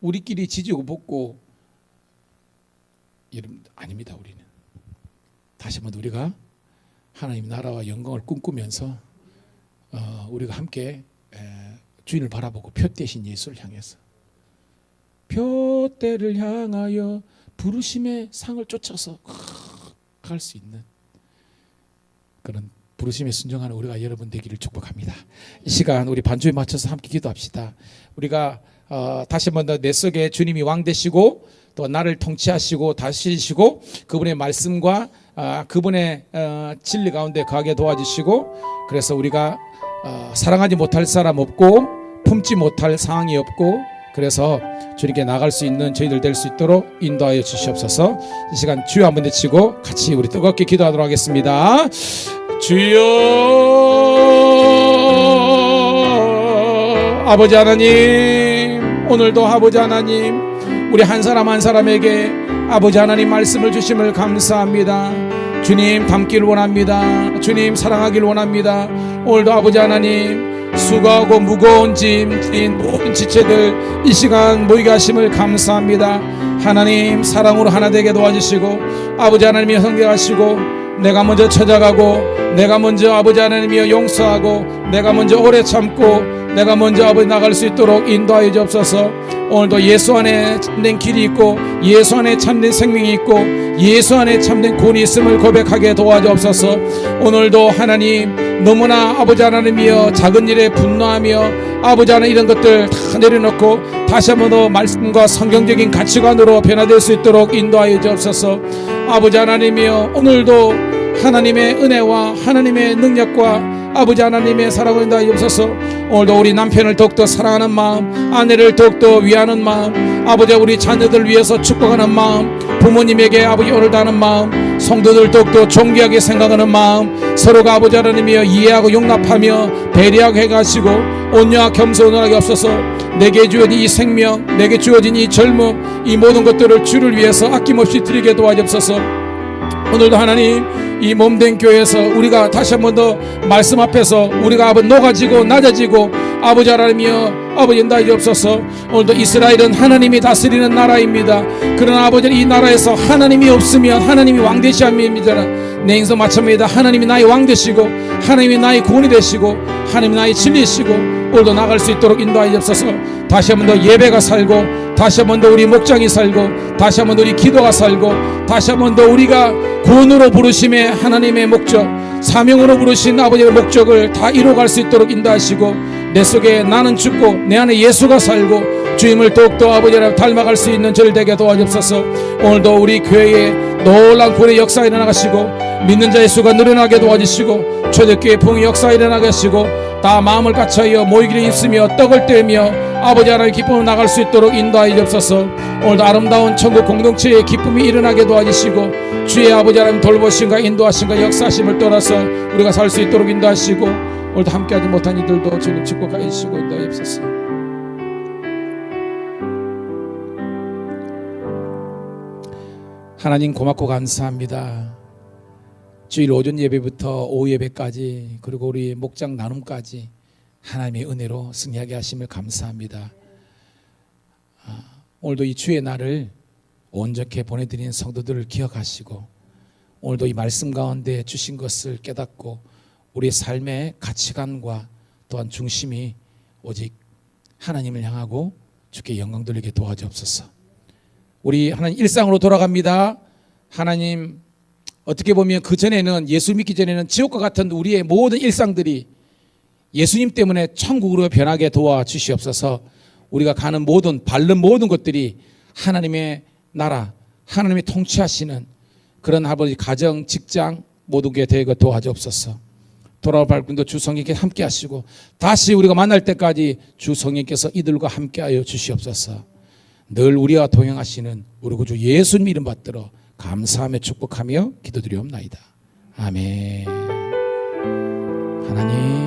우리끼리 지지고 볶고 이런 아닙니다. 우리는 다시 한번 우리가 하나님 나라와 영광을 꿈꾸면서 우리가 함께 주인을 바라보고 표대신 예수를 향해서 표대를 향하여 부르심의 상을 쫓아서 갈 수 있는 그런 부르심에 순종하는 우리가 여러분 되기를 축복합니다. 이 시간 우리 반주에 맞춰서 함께 기도합시다. 우리가 다시 한번 더 내 속에 주님이 왕 되시고 또 나를 통치하시고 다스리시고 그분의 말씀과 그분의 진리 가운데 거하게 도와주시고 그래서 우리가 사랑하지 못할 사람 없고 품지 못할 상황이 없고 그래서 주님께 나갈 수 있는 저희들 될 수 있도록 인도하여 주시옵소서. 이 시간 주여 한번 외치고 같이 우리 뜨겁게 기도하도록 하겠습니다. 주여 아버지 하나님 오늘도 아버지 하나님 우리 한 사람 한 사람에게 아버지 하나님 말씀을 주심을 감사합니다. 주님 닮기를 원합니다. 주님 사랑하기를 원합니다. 오늘도 아버지 하나님 수고하고 무거운 짐진 모든 지체들 이 시간 모이게 하심을 감사합니다. 하나님 사랑으로 하나 되게 도와주시고 아버지 하나님이 성결하시고 내가 먼저 찾아가고 내가 먼저 아버지 하나님이여 용서하고 내가 먼저 오래 참고 내가 먼저 아버지 나갈 수 있도록 인도하여 주옵소서. 오늘도 예수 안에 참된 길이 있고 예수 안에 참된 생명이 있고 예수 안에 참된 구원이 있음을 고백하게 도와주옵소서. 오늘도 하나님 너무나 아버지 하나님이여 작은 일에 분노하며 아버지 하나님 이런 것들 다 내려놓고 다시 한번 더 말씀과 성경적인 가치관으로 변화될 수 있도록 인도하여 주옵소서. 아버지 하나님이여 오늘도 하나님의 은혜와 하나님의 능력과 아버지 하나님의 사랑을 인도하여 주옵소서. 오늘도 우리 남편을 더욱더 사랑하는 마음, 아내를 더욱더 위하는 마음, 아버지 우리 자녀들 위해서 축복하는 마음, 부모님에게 아버지 오늘도 하는 마음, 성도들 더욱더 존귀하게 생각하는 마음, 서로가 아버지 하나님이여 이해하고 용납하며 배려하고 해가시고 온유와 겸손하게 없어서 내게 주어진 이 생명, 내게 주어진 이 젊음, 이 모든 것들을 주를 위해서 아낌없이 드리게 도와주옵소서. 오늘도 하나님 이 몸된 교회에서 우리가 다시 한 번 더 말씀 앞에서 우리가 아버지 녹아지고 낮아지고 아버지 하나님이여 아버지 인도하여 주옵소서. 오늘도 이스라엘은 하나님이 다스리는 나라입니다. 그러나 아버지 이 나라에서 하나님이 없으면 하나님이 왕 되시합니다. 내 인생 마찬가지입니다. 하나님이 나의 왕 되시고 하나님이 나의 구원이 되시고 하나님이 나의 진리시고 오늘도 나갈 수 있도록 인도하여 주옵소서. 다시 한 번 더 예배가 살고 다시 한 번 더 우리 목장이 살고 다시 한 번 더 우리 기도가 살고 다시 한 번 더 우리가 구원으로 부르심의 하나님의 목적 사명으로 부르신 아버지의 목적을 다 이루어갈 수 있도록 인도하시고 내 속에 나는 죽고 내 안에 예수가 살고 주님을 더욱더 아버지를 닮아갈 수 있는 저를 되게 도와주옵소서. 오늘도 우리 교회에 놀라운 구원의 역사가 일어나가시고 믿는 자의 수가 늘어나게 도와주시고 초대교회 부흥의 역사가 일어나게 하시고 다 마음을 같이하여 모이기를 입으며 떡을 떼며 아버지 하나님의 기쁨을 나갈 수 있도록 인도하여 주옵소서. 오늘도 아름다운 천국 공동체의 기쁨이 일어나게 도와주시고 주의 아버지 하나님 돌보심과 인도하심과 역사하심을 떠나서 우리가 살 수 있도록 인도하시고 오늘도 함께하지 못한 이들도 주님 축복하여 주시고 인도하여 주옵소서. 하나님 고맙고 감사합니다. 주일 오전 예배부터 오후 예배까지 그리고 우리 목장 나눔까지 하나님의 은혜로 승리하게 하심을 감사합니다. 오늘도 이 주의 날을 온전케 보내드리는 성도들을 기억하시고 오늘도 이 말씀 가운데 주신 것을 깨닫고 우리의 삶의 가치관과 또한 중심이 오직 하나님을 향하고 주께 영광 돌리게 도와주옵소서. 우리 하나님 일상으로 돌아갑니다. 하나님 어떻게 보면 그 전에는 예수 믿기 전에는 지옥과 같은 우리의 모든 일상들이 예수님 때문에 천국으로 변하게 도와주시옵소서. 우리가 가는 모든 밟는 모든 것들이 하나님의 나라 하나님이 통치하시는 그런 아버지 가정 직장 모든 게 되게 도와주옵소서. 돌아올 발군도 주 성령께 함께 하시고 다시 우리가 만날 때까지 주 성령께서 이들과 함께하여 주시옵소서. 늘 우리와 동행하시는 우리 구주 예수님 이름 받들어 감사하며 축복하며 기도드리옵나이다. 아멘. 하나님